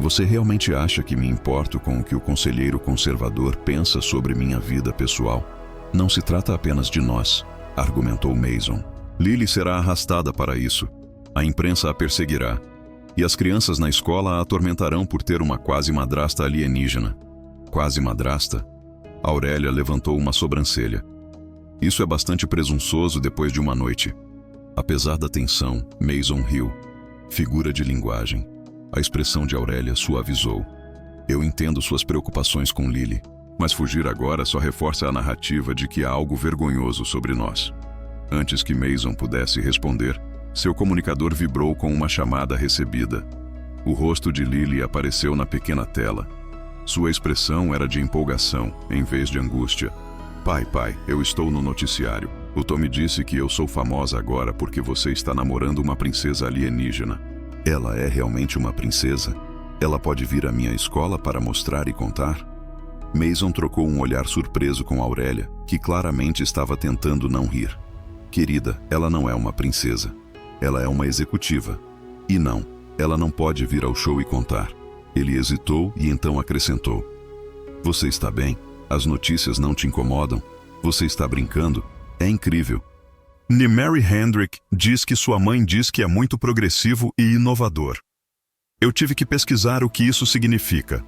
Você realmente acha que me importo com o que o conselheiro conservador pensa sobre minha vida pessoal? Não se trata apenas de nós, argumentou Mason. Lily será arrastada para isso. A imprensa a perseguirá. E as crianças na escola a atormentarão por ter uma quase-madrasta alienígena. Quase-madrasta? Aurélia levantou uma sobrancelha. Isso é bastante presunçoso depois de uma noite. Apesar da tensão, Mason riu. Figura de linguagem. A expressão de Aurélia suavizou. Eu entendo suas preocupações com Lily, mas fugir agora só reforça a narrativa de que há algo vergonhoso sobre nós. Antes que Mason pudesse responder, seu comunicador vibrou com uma chamada recebida. O rosto de Lily apareceu na pequena tela. Sua expressão era de empolgação, em vez de angústia. Pai, eu estou no noticiário. O Tom me disse que eu sou famosa agora porque você está namorando uma princesa alienígena. Ela é realmente uma princesa? Ela pode vir à minha escola para mostrar e contar? Mason trocou um olhar surpreso com Aurélia, que claramente estava tentando não rir. Querida, ela não é uma princesa. Ela é uma executiva. E não, ela não pode vir ao show e contar. Ele hesitou e então acrescentou. Você está bem? As notícias não te incomodam? Você está brincando? É incrível. Mary Hendrick diz que sua mãe diz que é muito progressivo e inovador. Eu tive que pesquisar o que isso significa.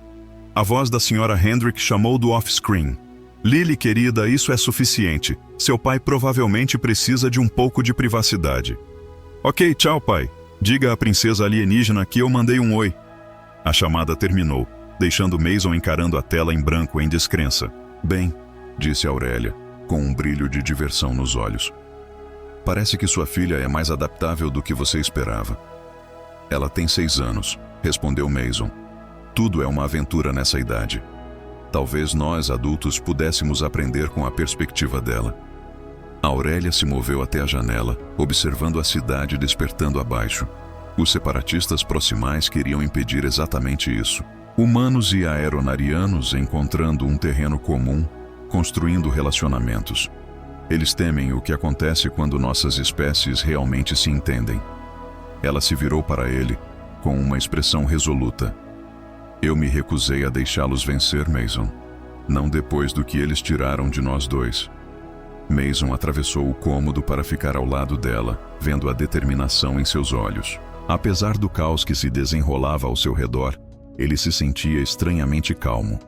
A voz da senhora Hendrick chamou do off-screen. Lily, querida, isso é suficiente. Seu pai provavelmente precisa de um pouco de privacidade. Ok, tchau, pai. Diga à princesa alienígena que eu mandei um oi. A chamada terminou, deixando Mason encarando a tela em branco em descrença. Bem, disse Aurélia, com um brilho de diversão nos olhos. Parece que sua filha é mais adaptável do que você esperava. Ela tem 6 anos, respondeu Mason. Tudo é uma aventura nessa idade. Talvez nós, adultos, pudéssemos aprender com a perspectiva dela. Aurélia se moveu até a janela, observando a cidade despertando abaixo. Os separatistas proximais queriam impedir exatamente isso. Humanos e aeronarianos encontrando um terreno comum, construindo relacionamentos. Eles temem o que acontece quando nossas espécies realmente se entendem. Ela se virou para ele, com uma expressão resoluta. Eu me recusei a deixá-los vencer, Mason. Não depois do que eles tiraram de nós dois. Mason atravessou o cômodo para ficar ao lado dela, vendo a determinação em seus olhos. Apesar do caos que se desenrolava ao seu redor, ele se sentia estranhamente calmo.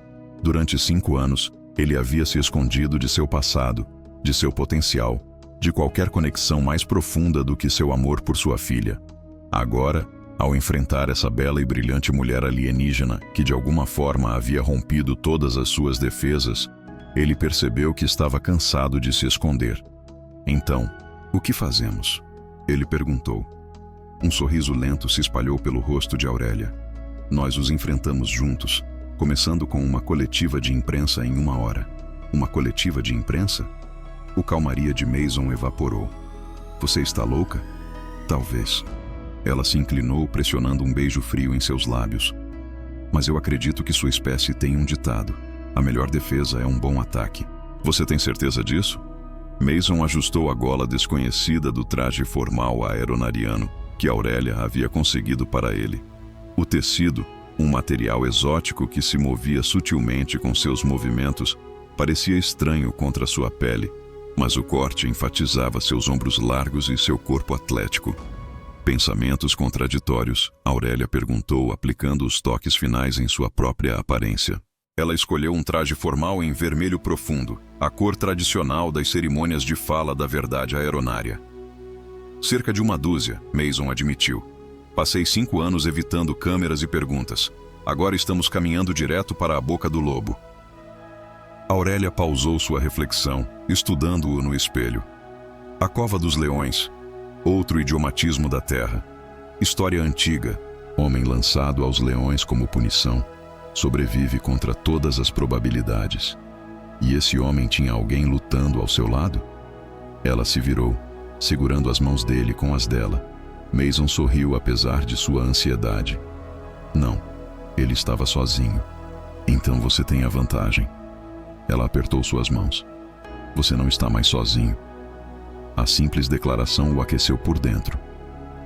Durante 5 anos, ele havia se escondido de seu passado, de seu potencial, de qualquer conexão mais profunda do que seu amor por sua filha. Agora, ao enfrentar essa bela e brilhante mulher alienígena que de alguma forma havia rompido todas as suas defesas, ele percebeu que estava cansado de se esconder. Então, o que fazemos? Ele perguntou. Um sorriso lento se espalhou pelo rosto de Aurélia. Nós os enfrentamos juntos, começando com uma coletiva de imprensa em 1 hora. Uma coletiva de imprensa? O calmaria de Mason evaporou. Você está louca? Talvez. Ela se inclinou, pressionando um beijo frio em seus lábios. Mas eu acredito que sua espécie tem um ditado. A melhor defesa é um bom ataque. Você tem certeza disso? Mason ajustou a gola desconhecida do traje formal aeronariano que Aurélia havia conseguido para ele. O tecido, um material exótico que se movia sutilmente com seus movimentos, parecia estranho contra sua pele, mas o corte enfatizava seus ombros largos e seu corpo atlético. Pensamentos contraditórios, Aurélia perguntou, aplicando os toques finais em sua própria aparência. Ela escolheu um traje formal em vermelho profundo, a cor tradicional das cerimônias de fala da verdade aeronária. Cerca de 1 dúzia, Mason admitiu. Passei 5 anos evitando câmeras e perguntas. Agora estamos caminhando direto para a boca do lobo. Aurélia pausou sua reflexão, estudando-o no espelho. A Cova dos Leões, outro idiomatismo da Terra. História antiga, homem lançado aos leões como punição, sobrevive contra todas as probabilidades. E esse homem tinha alguém lutando ao seu lado? Ela se virou, segurando as mãos dele com as dela. Mason sorriu apesar de sua ansiedade. Não, ele estava sozinho. Então você tem a vantagem. Ela apertou suas mãos. Você não está mais sozinho. A simples declaração o aqueceu por dentro.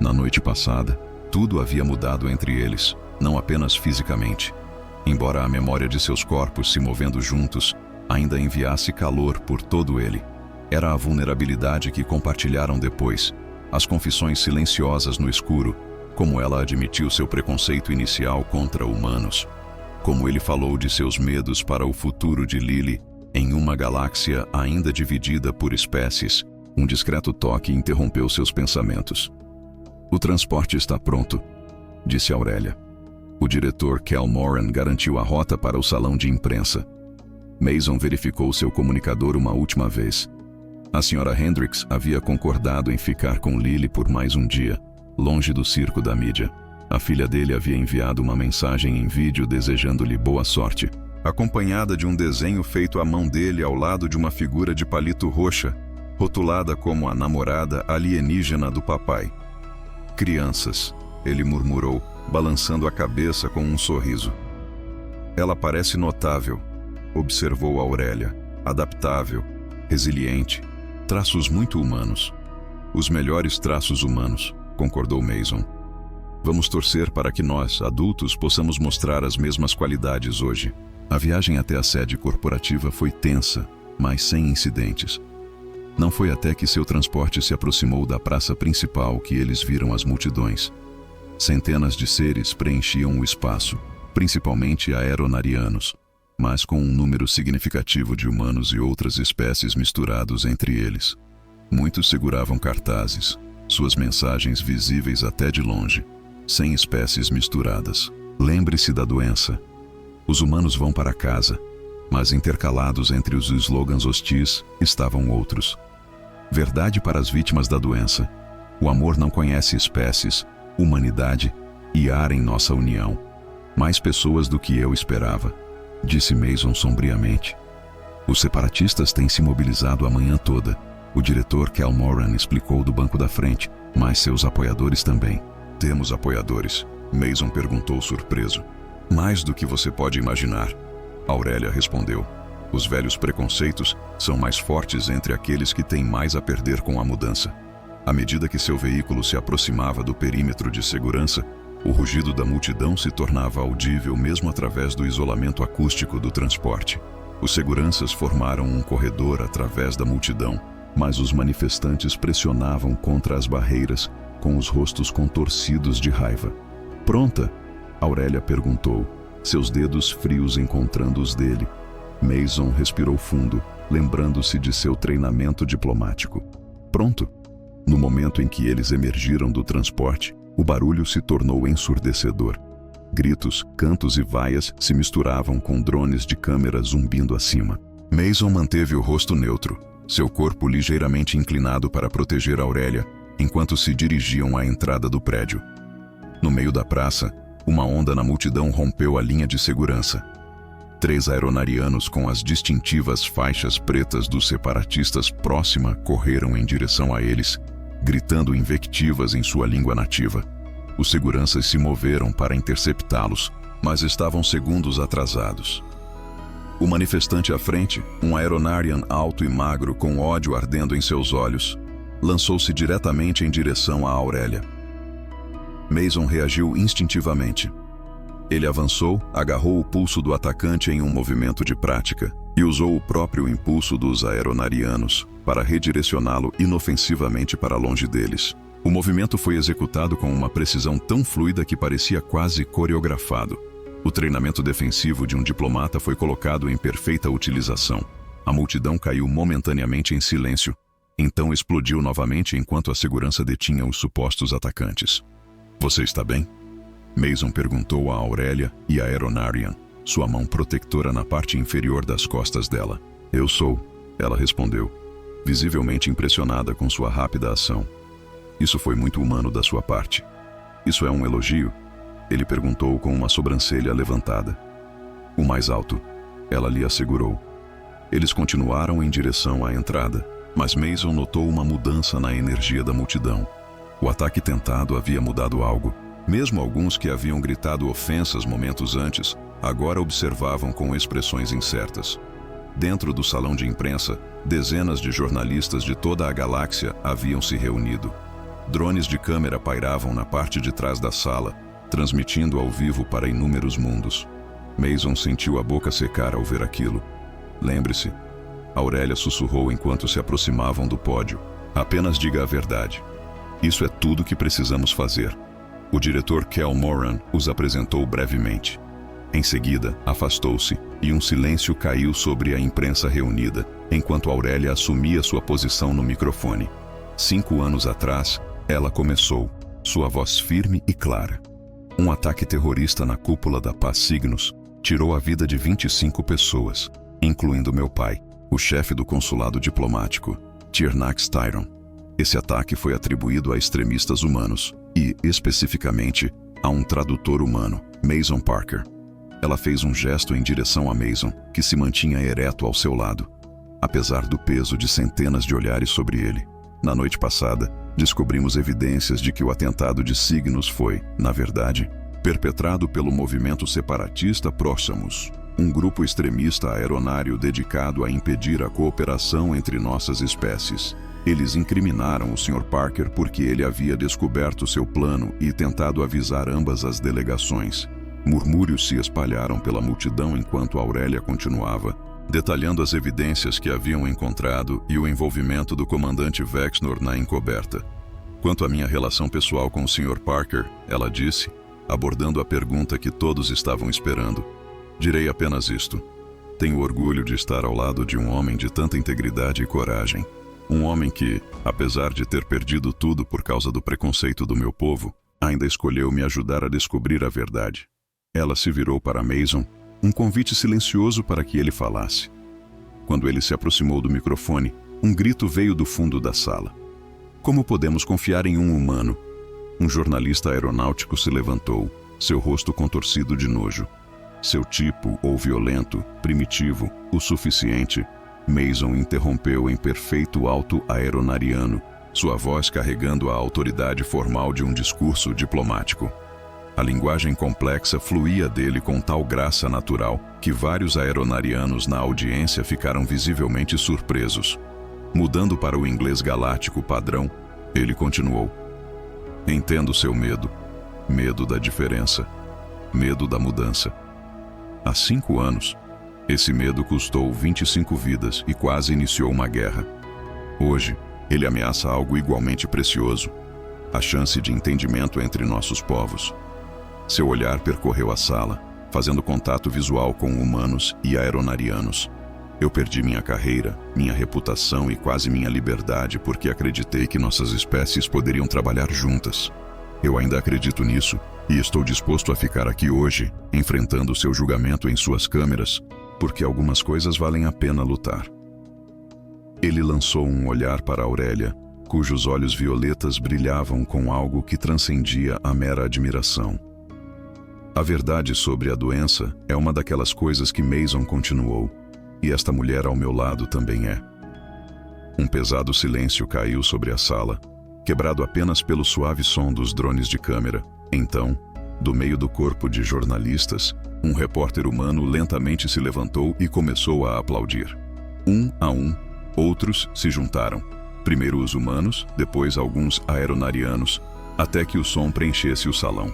Na noite passada, tudo havia mudado entre eles, não apenas fisicamente. Embora a memória de seus corpos se movendo juntos ainda enviasse calor por todo ele. Era a vulnerabilidade que compartilharam depois, as confissões silenciosas no escuro, como ela admitiu seu preconceito inicial contra humanos, como ele falou de seus medos para o futuro de Lily Em uma galáxia ainda dividida por espécies, um discreto toque interrompeu seus pensamentos. O transporte está pronto, disse Aurélia. O diretor Cal Moran garantiu a rota para o salão de imprensa. Mason verificou seu comunicador uma última vez. A Sra. Hendricks havia concordado em ficar com Lily por mais um dia, longe do circo da mídia. A filha dele havia enviado uma mensagem em vídeo desejando-lhe boa sorte, acompanhada de um desenho feito à mão dele ao lado de uma figura de palito roxa, rotulada como a namorada alienígena do papai. Crianças, ele murmurou, balançando a cabeça com um sorriso. Ela parece notável, observou Aurélia, adaptável, resiliente, traços muito humanos. Os melhores traços humanos, concordou Mason. Vamos torcer para que nós, adultos, possamos mostrar as mesmas qualidades hoje. A viagem até a sede corporativa foi tensa, mas sem incidentes. Não foi até que seu transporte se aproximou da praça principal que eles viram as multidões. Centenas de seres preenchiam o espaço, principalmente aeronarianos, mas com um número significativo de humanos e outras espécies misturados entre eles. Muitos seguravam cartazes, suas mensagens visíveis até de longe, sem espécies misturadas. Lembre-se da doença. Os humanos vão para casa, mas intercalados entre os slogans hostis estavam outros. Verdade para as vítimas da doença. O amor não conhece espécies, humanidade e ar em nossa união. Mais pessoas do que eu esperava, disse Mason sombriamente. Os separatistas têm se mobilizado a manhã toda. O diretor Cal Moran explicou do banco da frente, mas seus apoiadores também. Temos apoiadores? Mason perguntou surpreso. Mais do que você pode imaginar, Aurélia respondeu. Os velhos preconceitos são mais fortes entre aqueles que têm mais a perder com a mudança. À medida que seu veículo se aproximava do perímetro de segurança, o rugido da multidão se tornava audível mesmo através do isolamento acústico do transporte. Os seguranças formaram um corredor através da multidão, mas os manifestantes pressionavam contra as barreiras com os rostos contorcidos de raiva. Pronta? Aurélia perguntou, seus dedos frios encontrando os dele. Mason respirou fundo, lembrando-se de seu treinamento diplomático. Pronto? No momento em que eles emergiram do transporte, o barulho se tornou ensurdecedor. Gritos, cantos e vaias se misturavam com drones de câmera zumbindo acima. Mason manteve o rosto neutro, seu corpo ligeiramente inclinado para proteger Aurélia, enquanto se dirigiam à entrada do prédio. No meio da praça, uma onda na multidão rompeu a linha de segurança. 3 aeronarianos com as distintivas faixas pretas dos separatistas próxima correram em direção a eles, gritando invectivas em sua língua nativa. Os seguranças se moveram para interceptá-los, mas estavam segundos atrasados. O manifestante à frente, um aeronarian alto e magro com ódio ardendo em seus olhos, lançou-se diretamente em direção a Aurélia. Mason reagiu instintivamente. Ele avançou, agarrou o pulso do atacante em um movimento de prática e usou o próprio impulso dos aeronarianos para redirecioná-lo inofensivamente para longe deles. O movimento foi executado com uma precisão tão fluida que parecia quase coreografado. O treinamento defensivo de um diplomata foi colocado em perfeita utilização. A multidão caiu momentaneamente em silêncio, então explodiu novamente enquanto a segurança detinha os supostos atacantes. Você está bem? Mason perguntou a Aurélia e a Aeronarian, sua mão protetora na parte inferior das costas dela. Eu sou, ela respondeu, visivelmente impressionada com sua rápida ação. Isso foi muito humano da sua parte. Isso é um elogio? Ele perguntou com uma sobrancelha levantada. O mais alto, ela lhe assegurou. Eles continuaram em direção à entrada, mas Mason notou uma mudança na energia da multidão. O ataque tentado havia mudado algo. Mesmo alguns que haviam gritado ofensas momentos antes, agora observavam com expressões incertas. Dentro do salão de imprensa, dezenas de jornalistas de toda a galáxia haviam se reunido. Drones de câmera pairavam na parte de trás da sala, transmitindo ao vivo para inúmeros mundos. Mason sentiu a boca secar ao ver aquilo. Lembre-se, Aurélia sussurrou enquanto se aproximavam do pódio. Apenas diga a verdade. Isso é tudo que precisamos fazer. O diretor Cal Moran os apresentou brevemente. Em seguida, afastou-se e um silêncio caiu sobre a imprensa reunida, enquanto Aurélia assumia sua posição no microfone. 5 anos atrás, ela começou, sua voz firme e clara. Um ataque terrorista na cúpula da Paz Signos tirou a vida de 25 pessoas, incluindo meu pai, o chefe do consulado diplomático, Tiernax Tyron. Esse ataque foi atribuído a extremistas humanos e, especificamente, a um tradutor humano, Mason Parker. Ela fez um gesto em direção a Mason, que se mantinha ereto ao seu lado, apesar do peso de centenas de olhares sobre ele. Na noite passada, descobrimos evidências de que o atentado de Signos foi, na verdade, perpetrado pelo movimento separatista Próximos, um grupo extremista aeronário dedicado a impedir a cooperação entre nossas espécies. Eles incriminaram o Sr. Parker porque ele havia descoberto seu plano e tentado avisar ambas as delegações. Murmúrios se espalharam pela multidão enquanto Aurélia continuava, detalhando as evidências que haviam encontrado e o envolvimento do comandante Vexnor na encoberta. Quanto à minha relação pessoal com o Sr. Parker, ela disse, abordando a pergunta que todos estavam esperando, direi apenas isto. Tenho orgulho de estar ao lado de um homem de tanta integridade e coragem. Um homem que, apesar de ter perdido tudo por causa do preconceito do meu povo, ainda escolheu me ajudar a descobrir a verdade. Ela se virou para Mason, um convite silencioso para que ele falasse. Quando ele se aproximou do microfone, um grito veio do fundo da sala. Como podemos confiar em um humano? Um jornalista aeronáutico se levantou, seu rosto contorcido de nojo. Seu tipo, ou violento, primitivo, o suficiente. Mason interrompeu em perfeito alto aeronariano, sua voz carregando a autoridade formal de um discurso diplomático. A linguagem complexa fluía dele com tal graça natural que vários aeronarianos na audiência ficaram visivelmente surpresos. Mudando para o inglês galáctico padrão, ele continuou. Entendo seu medo. Medo da diferença. Medo da mudança. Há 5 anos, esse medo custou 25 vidas e quase iniciou uma guerra. Hoje, ele ameaça algo igualmente precioso: a chance de entendimento entre nossos povos. Seu olhar percorreu a sala, fazendo contato visual com humanos e aeronarianos. Eu perdi minha carreira, minha reputação e quase minha liberdade porque acreditei que nossas espécies poderiam trabalhar juntas. Eu ainda acredito nisso e estou disposto a ficar aqui hoje, enfrentando seu julgamento em suas câmeras, porque algumas coisas valem a pena lutar. Ele lançou um olhar para Aurélia, cujos olhos violetas brilhavam com algo que transcendia a mera admiração. A verdade sobre a doença é uma daquelas coisas que Mason continuou, e esta mulher ao meu lado também é. Um pesado silêncio caiu sobre a sala, quebrado apenas pelo suave som dos drones de câmera. Então, do meio do corpo de jornalistas, um repórter humano lentamente se levantou e começou a aplaudir. Um a um, outros se juntaram. Primeiro os humanos, depois alguns aeronarianos, até que o som preenchesse o salão.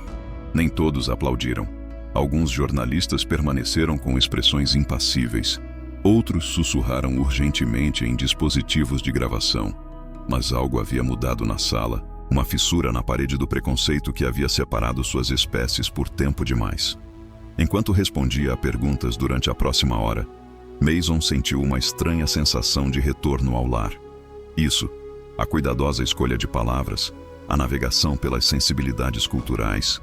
Nem todos aplaudiram. Alguns jornalistas permaneceram com expressões impassíveis. Outros sussurraram urgentemente em dispositivos de gravação. Mas algo havia mudado na sala, uma fissura na parede do preconceito que havia separado suas espécies por tempo demais. Enquanto respondia a perguntas durante a próxima hora, Mason sentiu uma estranha sensação de retorno ao lar. Isso, a cuidadosa escolha de palavras, a navegação pelas sensibilidades culturais,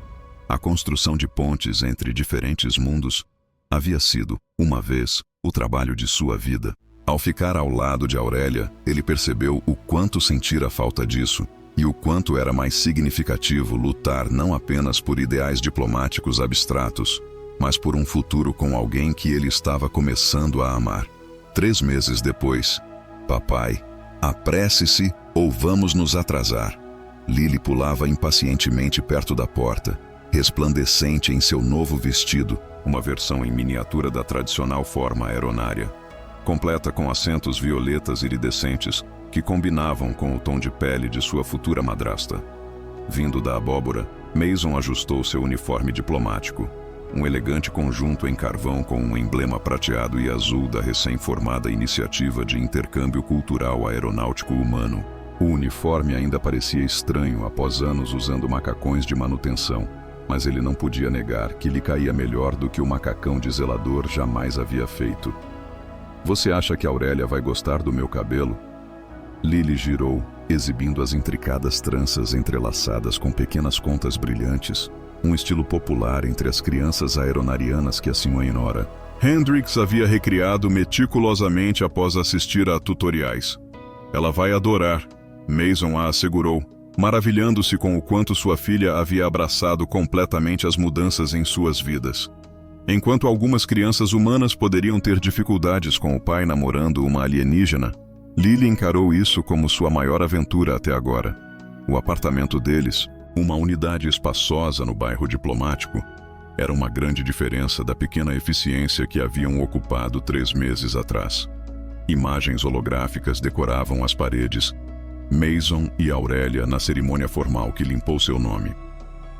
a construção de pontes entre diferentes mundos, havia sido, uma vez, o trabalho de sua vida. Ao ficar ao lado de Aurélia, ele percebeu o quanto sentira falta disso e o quanto era mais significativo lutar não apenas por ideais diplomáticos abstratos, mas por um futuro com alguém que ele estava começando a amar. 3 meses depois, papai, apresse-se ou vamos nos atrasar. Lily pulava impacientemente perto da porta, resplandecente em seu novo vestido, uma versão em miniatura da tradicional forma aeronária, completa com acentos violetas iridescentes que combinavam com o tom de pele de sua futura madrasta. Vindo da abóbora, Mason ajustou seu uniforme diplomático, um elegante conjunto em carvão com um emblema prateado e azul da recém-formada Iniciativa de Intercâmbio Cultural Aeronáutico Humano. O uniforme ainda parecia estranho após anos usando macacões de manutenção. mas ele não podia negar que lhe caía melhor do que o macacão de zelador jamais havia feito. Você acha que Aurélia vai gostar do meu cabelo? Lily girou, exibindo as intricadas tranças entrelaçadas com pequenas contas brilhantes, um estilo popular entre as crianças aeronarianas que assim o Nora. Hendrix havia recriado meticulosamente após assistir a tutoriais. Ela vai adorar, Mason a assegurou, maravilhando-se com o quanto sua filha havia abraçado completamente as mudanças em suas vidas. Enquanto algumas crianças humanas poderiam ter dificuldades com o pai namorando uma alienígena, Lily encarou isso como sua maior aventura até agora. O apartamento deles, uma unidade espaçosa no bairro Diplomático, era uma grande diferença da pequena eficiência que haviam ocupado 3 meses atrás. Imagens holográficas decoravam as paredes. Mason e Aurélia na cerimônia formal que limpou seu nome.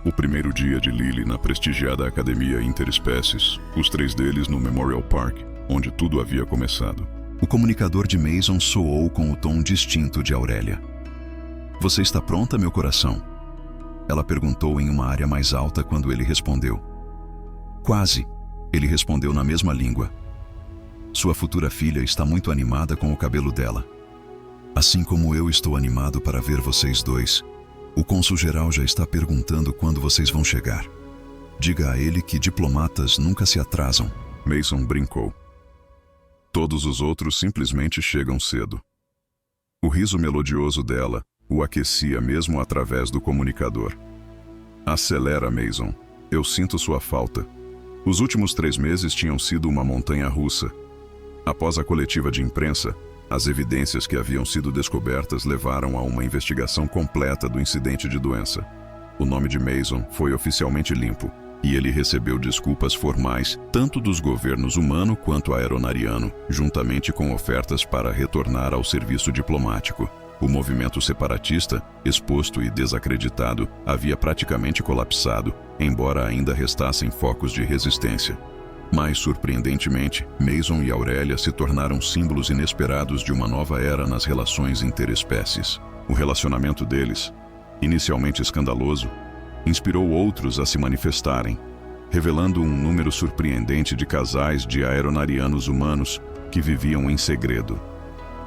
O primeiro dia de Lily na prestigiada Academia Interespécies, os 3 deles no Memorial Park, onde tudo havia começado. O comunicador de Mason soou com o tom distinto de Aurélia. Você está pronta, meu coração? Ela perguntou em uma área mais alta quando ele respondeu. Quase, ele respondeu na mesma língua. Sua futura filha está muito animada com o cabelo dela. Assim como eu estou animado para ver vocês dois. O cônsul-geral já está perguntando quando vocês vão chegar. Diga a ele que diplomatas nunca se atrasam. Mason brincou. Todos os outros simplesmente chegam cedo. O riso melodioso dela o aquecia mesmo através do comunicador. Acelera, Mason. Eu sinto sua falta. Os últimos 3 meses tinham sido uma montanha-russa. Após a coletiva de imprensa, as evidências que haviam sido descobertas levaram a uma investigação completa do incidente de doença. O nome de Mason foi oficialmente limpo, e ele recebeu desculpas formais tanto dos governos humano quanto aeronariano, juntamente com ofertas para retornar ao serviço diplomático. O movimento separatista, exposto e desacreditado, havia praticamente colapsado, embora ainda restassem focos de resistência. Mais surpreendentemente, Mason e Aurélia se tornaram símbolos inesperados de uma nova era nas relações interespécies. O relacionamento deles, inicialmente escandaloso, inspirou outros a se manifestarem, revelando um número surpreendente de casais de aeronarianos humanos que viviam em segredo.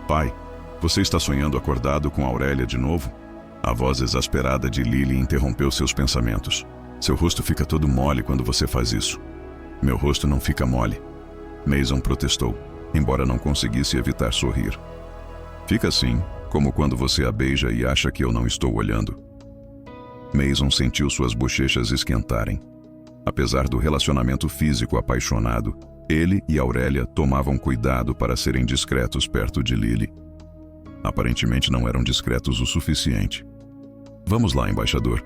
Pai, você está sonhando acordado com Aurélia de novo? A voz exasperada de Lily interrompeu seus pensamentos. Seu rosto fica todo mole quando você faz isso. Meu rosto não fica mole. Mason protestou, embora não conseguisse evitar sorrir. Fica assim, como quando você a beija e acha que eu não estou olhando. Mason sentiu suas bochechas esquentarem. Apesar do relacionamento físico apaixonado, ele e Aurélia tomavam cuidado para serem discretos perto de Lily. Aparentemente não eram discretos o suficiente. Vamos lá, embaixador,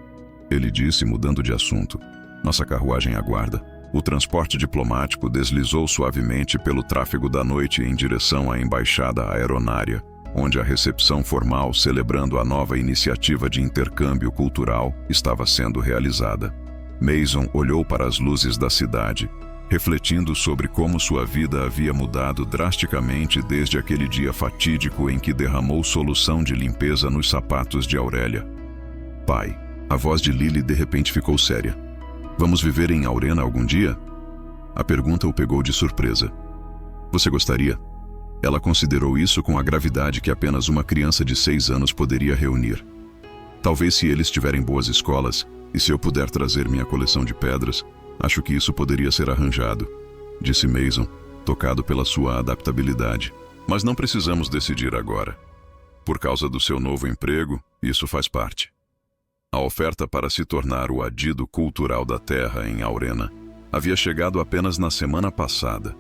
ele disse, mudando de assunto. Nossa carruagem aguarda. O transporte diplomático deslizou suavemente pelo tráfego da noite em direção à embaixada aeronária, onde a recepção formal celebrando a nova iniciativa de intercâmbio cultural estava sendo realizada. Mason olhou para as luzes da cidade, refletindo sobre como sua vida havia mudado drasticamente desde aquele dia fatídico em que derramou solução de limpeza nos sapatos de Aurélia. Pai, a voz de Lily de repente ficou séria. Vamos viver em Aurena algum dia? A pergunta o pegou de surpresa. Você gostaria? Ela considerou isso com a gravidade que apenas uma criança de 6 anos poderia reunir. Talvez se eles tiverem boas escolas, e se eu puder trazer minha coleção de pedras, acho que isso poderia ser arranjado, disse Mason, tocado pela sua adaptabilidade. Mas não precisamos decidir agora. Por causa do seu novo emprego, isso faz parte. A oferta para se tornar o adido cultural da terra em Aurena havia chegado apenas na semana passada.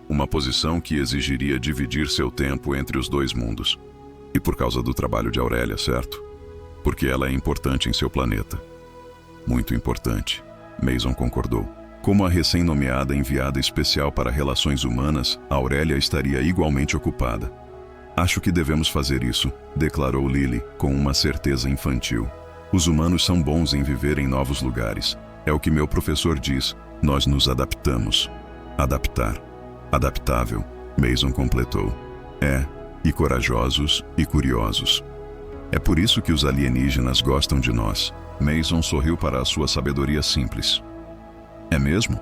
Uma posição que exigiria dividir seu tempo entre os 2 mundos. E por causa do trabalho de Aurélia, certo? Porque ela é importante em seu planeta. Muito importante, Mason concordou. Como a recém-nomeada enviada especial para relações humanas, Aurélia estaria igualmente ocupada. Acho que devemos fazer isso, declarou Lily com uma certeza infantil. Os humanos são bons em viver em novos lugares. É o que meu professor diz. Nós nos adaptamos. Adaptar. Adaptável, Mason completou. E corajosos e curiosos. É por isso que os alienígenas gostam de nós. Mason sorriu para a sua sabedoria simples. É mesmo?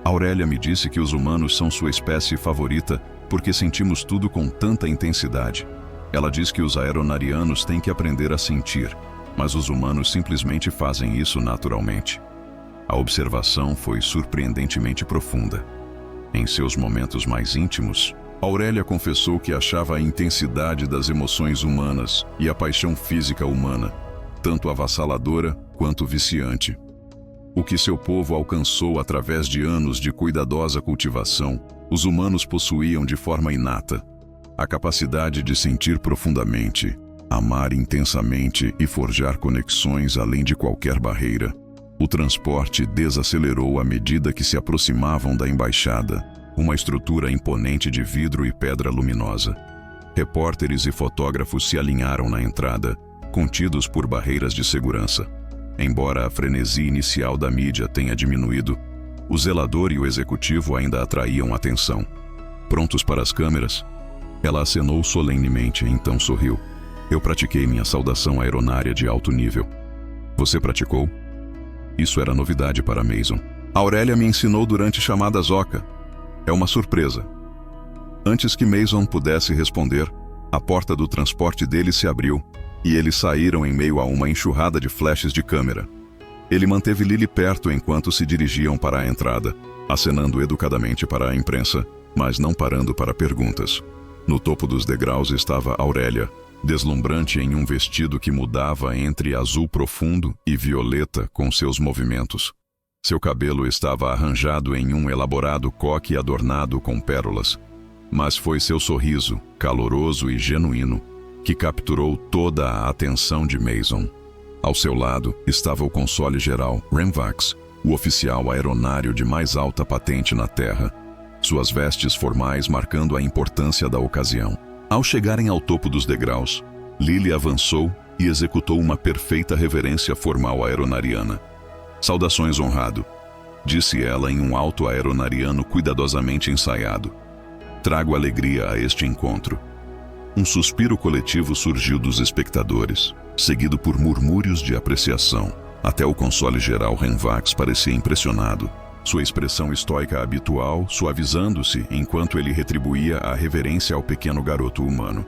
Aurélia me disse que os humanos são sua espécie favorita porque sentimos tudo com tanta intensidade. Ela diz que os aeronarianos têm que aprender a sentir, mas os humanos simplesmente fazem isso naturalmente. A observação foi surpreendentemente profunda. Em seus momentos mais íntimos, Aurélia confessou que achava a intensidade das emoções humanas e a paixão física humana, tanto avassaladora quanto viciante. O que seu povo alcançou através de anos de cuidadosa cultivação, os humanos possuíam de forma inata. A capacidade de sentir profundamente, amar intensamente e forjar conexões além de qualquer barreira. O transporte desacelerou à medida que se aproximavam da embaixada, uma estrutura imponente de vidro e pedra luminosa. Repórteres e fotógrafos se alinharam na entrada, contidos por barreiras de segurança. Embora a frenesi inicial da mídia tenha diminuído, o zelador e o executivo ainda atraíam atenção. Prontos para as câmeras? Ela acenou solenemente, então sorriu. Eu pratiquei minha saudação aeronária de alto nível. Você praticou? Isso era novidade para Mason. Aurélia me ensinou durante chamadas OCA. É uma surpresa. Antes que Mason pudesse responder, a porta do transporte dele se abriu e eles saíram em meio a uma enxurrada de flashes de câmera. Ele manteve Lily perto enquanto se dirigiam para a entrada, acenando educadamente para a imprensa, mas não parando para perguntas. No topo dos degraus estava Aurélia, deslumbrante em um vestido que mudava entre azul profundo e violeta com seus movimentos. Seu cabelo estava arranjado em um elaborado coque adornado com pérolas, mas foi seu sorriso, caloroso e genuíno, que capturou toda a atenção de Mason. Ao seu lado estava o console-geral Renvax, o oficial aeronário de mais alta patente na Terra, suas vestes formais marcando a importância da ocasião. Ao chegarem ao topo dos degraus, Lily avançou e executou uma perfeita reverência formal aeronariana. Saudações, honrado, disse ela em um alto aeronariano cuidadosamente ensaiado. Trago alegria a este encontro. Um suspiro coletivo surgiu dos espectadores, seguido por murmúrios de apreciação. Até o console-geral Renvax parecia impressionado, sua expressão estoica habitual suavizando-se enquanto ele retribuía a reverência ao pequeno garoto humano.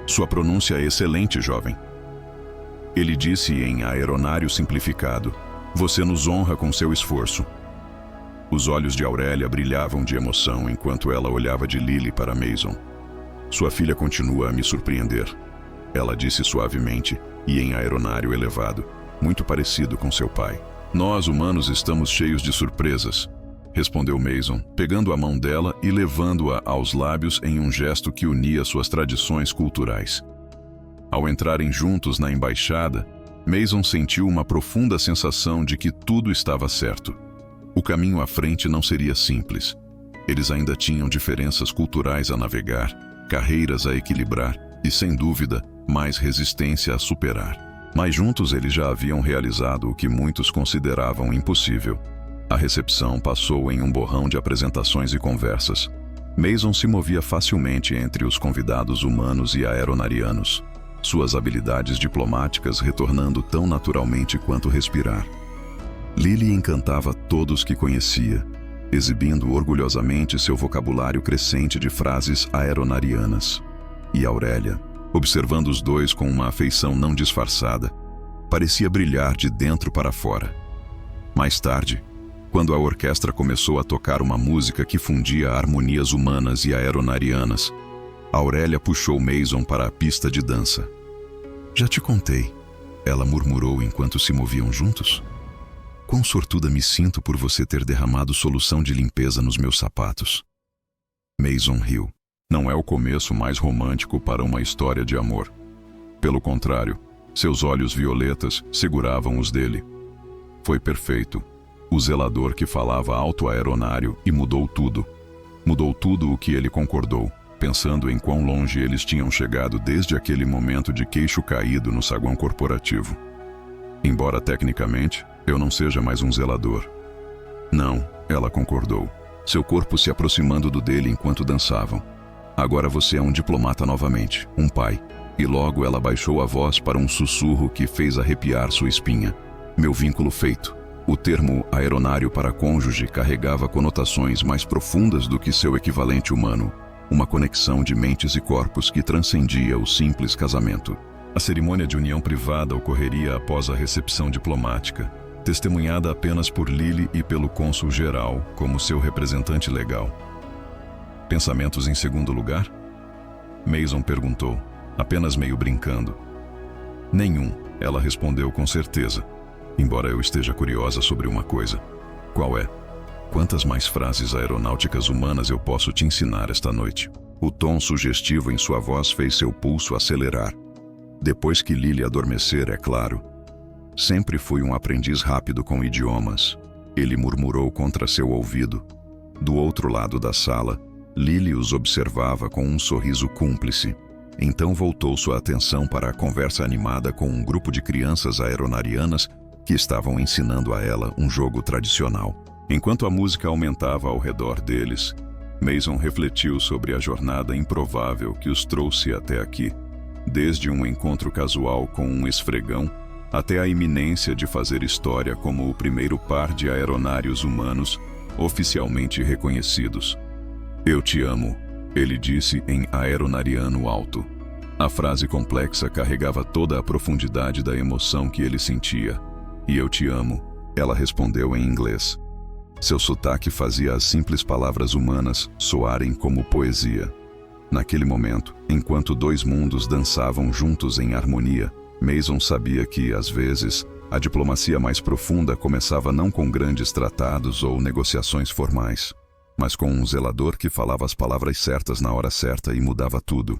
Sua pronúncia é excelente, jovem. Ele disse em aeronário simplificado. Você nos honra com seu esforço. Os olhos de Aurélia brilhavam de emoção enquanto ela olhava de Lily para Mason. Sua filha continua a me surpreender. Ela disse suavemente e em aeronário elevado, muito parecido com seu pai. Nós, humanos, estamos cheios de surpresas, respondeu Mason, pegando a mão dela e levando-a aos lábios em um gesto que unia suas tradições culturais. Ao entrarem juntos na embaixada, Mason sentiu uma profunda sensação de que tudo estava certo. O caminho à frente não seria simples. Eles ainda tinham diferenças culturais a navegar, carreiras a equilibrar e, sem dúvida, mais resistência a superar. Mas juntos eles já haviam realizado o que muitos consideravam impossível. A recepção passou em um borrão de apresentações e conversas. Mason se movia facilmente entre os convidados humanos e aeronarianos, suas habilidades diplomáticas retornando tão naturalmente quanto respirar. Lily encantava todos que conhecia, exibindo orgulhosamente seu vocabulário crescente de frases aeronarianas. E Aurélia, observando os dois com uma afeição não disfarçada, parecia brilhar de dentro para fora. Mais tarde, quando a orquestra começou a tocar uma música que fundia harmonias humanas e aeronarianas, Aurélia puxou Mason para a pista de dança. Já te contei, ela murmurou enquanto se moviam juntos. Quão sortuda me sinto por você ter derramado solução de limpeza nos meus sapatos. Mason riu. Não é o começo mais romântico para uma história de amor. Pelo contrário, seus olhos violetas seguravam os dele. Foi perfeito. O zelador que falava alto aeronário e mudou tudo. Mudou tudo o que ele concordou, pensando em quão longe eles tinham chegado desde aquele momento de queixo caído no saguão corporativo. Embora tecnicamente eu não seja mais um zelador. Não, ela concordou, seu corpo se aproximando do dele enquanto dançavam. Agora você é um diplomata novamente, um pai. E logo ela baixou a voz para um sussurro que fez arrepiar sua espinha. Meu vínculo feito. O termo aeronário para cônjuge carregava conotações mais profundas do que seu equivalente humano, uma conexão de mentes e corpos que transcendia o simples casamento. A cerimônia de união privada ocorreria após a recepção diplomática, testemunhada apenas por Lily e pelo cônsul-geral como seu representante legal. Pensamentos em segundo lugar? Mason perguntou, apenas meio brincando. Nenhum, ela respondeu com certeza, embora eu esteja curiosa sobre uma coisa. Qual é? Quantas mais frases aeronáuticas humanas eu posso te ensinar esta noite? O tom sugestivo em sua voz fez seu pulso acelerar. Depois que Lily adormecer, é claro. Sempre fui um aprendiz rápido com idiomas. Ele murmurou contra seu ouvido. Do outro lado da sala, Lily os observava com um sorriso cúmplice. Então voltou sua atenção para a conversa animada com um grupo de crianças aeronarianas que estavam ensinando a ela um jogo tradicional. Enquanto a música aumentava ao redor deles, Mason refletiu sobre a jornada improvável que os trouxe até aqui, desde um encontro casual com um esfregão até a iminência de fazer história como o primeiro par de aeronários humanos oficialmente reconhecidos. Eu te amo, ele disse em aeronariano alto. A frase complexa carregava toda a profundidade da emoção que ele sentia. E eu te amo, ela respondeu em inglês. Seu sotaque fazia as simples palavras humanas soarem como poesia. Naquele momento, enquanto dois mundos dançavam juntos em harmonia, Mason sabia que, às vezes, a diplomacia mais profunda começava não com grandes tratados ou negociações formais, mas com um zelador que falava as palavras certas na hora certa e mudava tudo.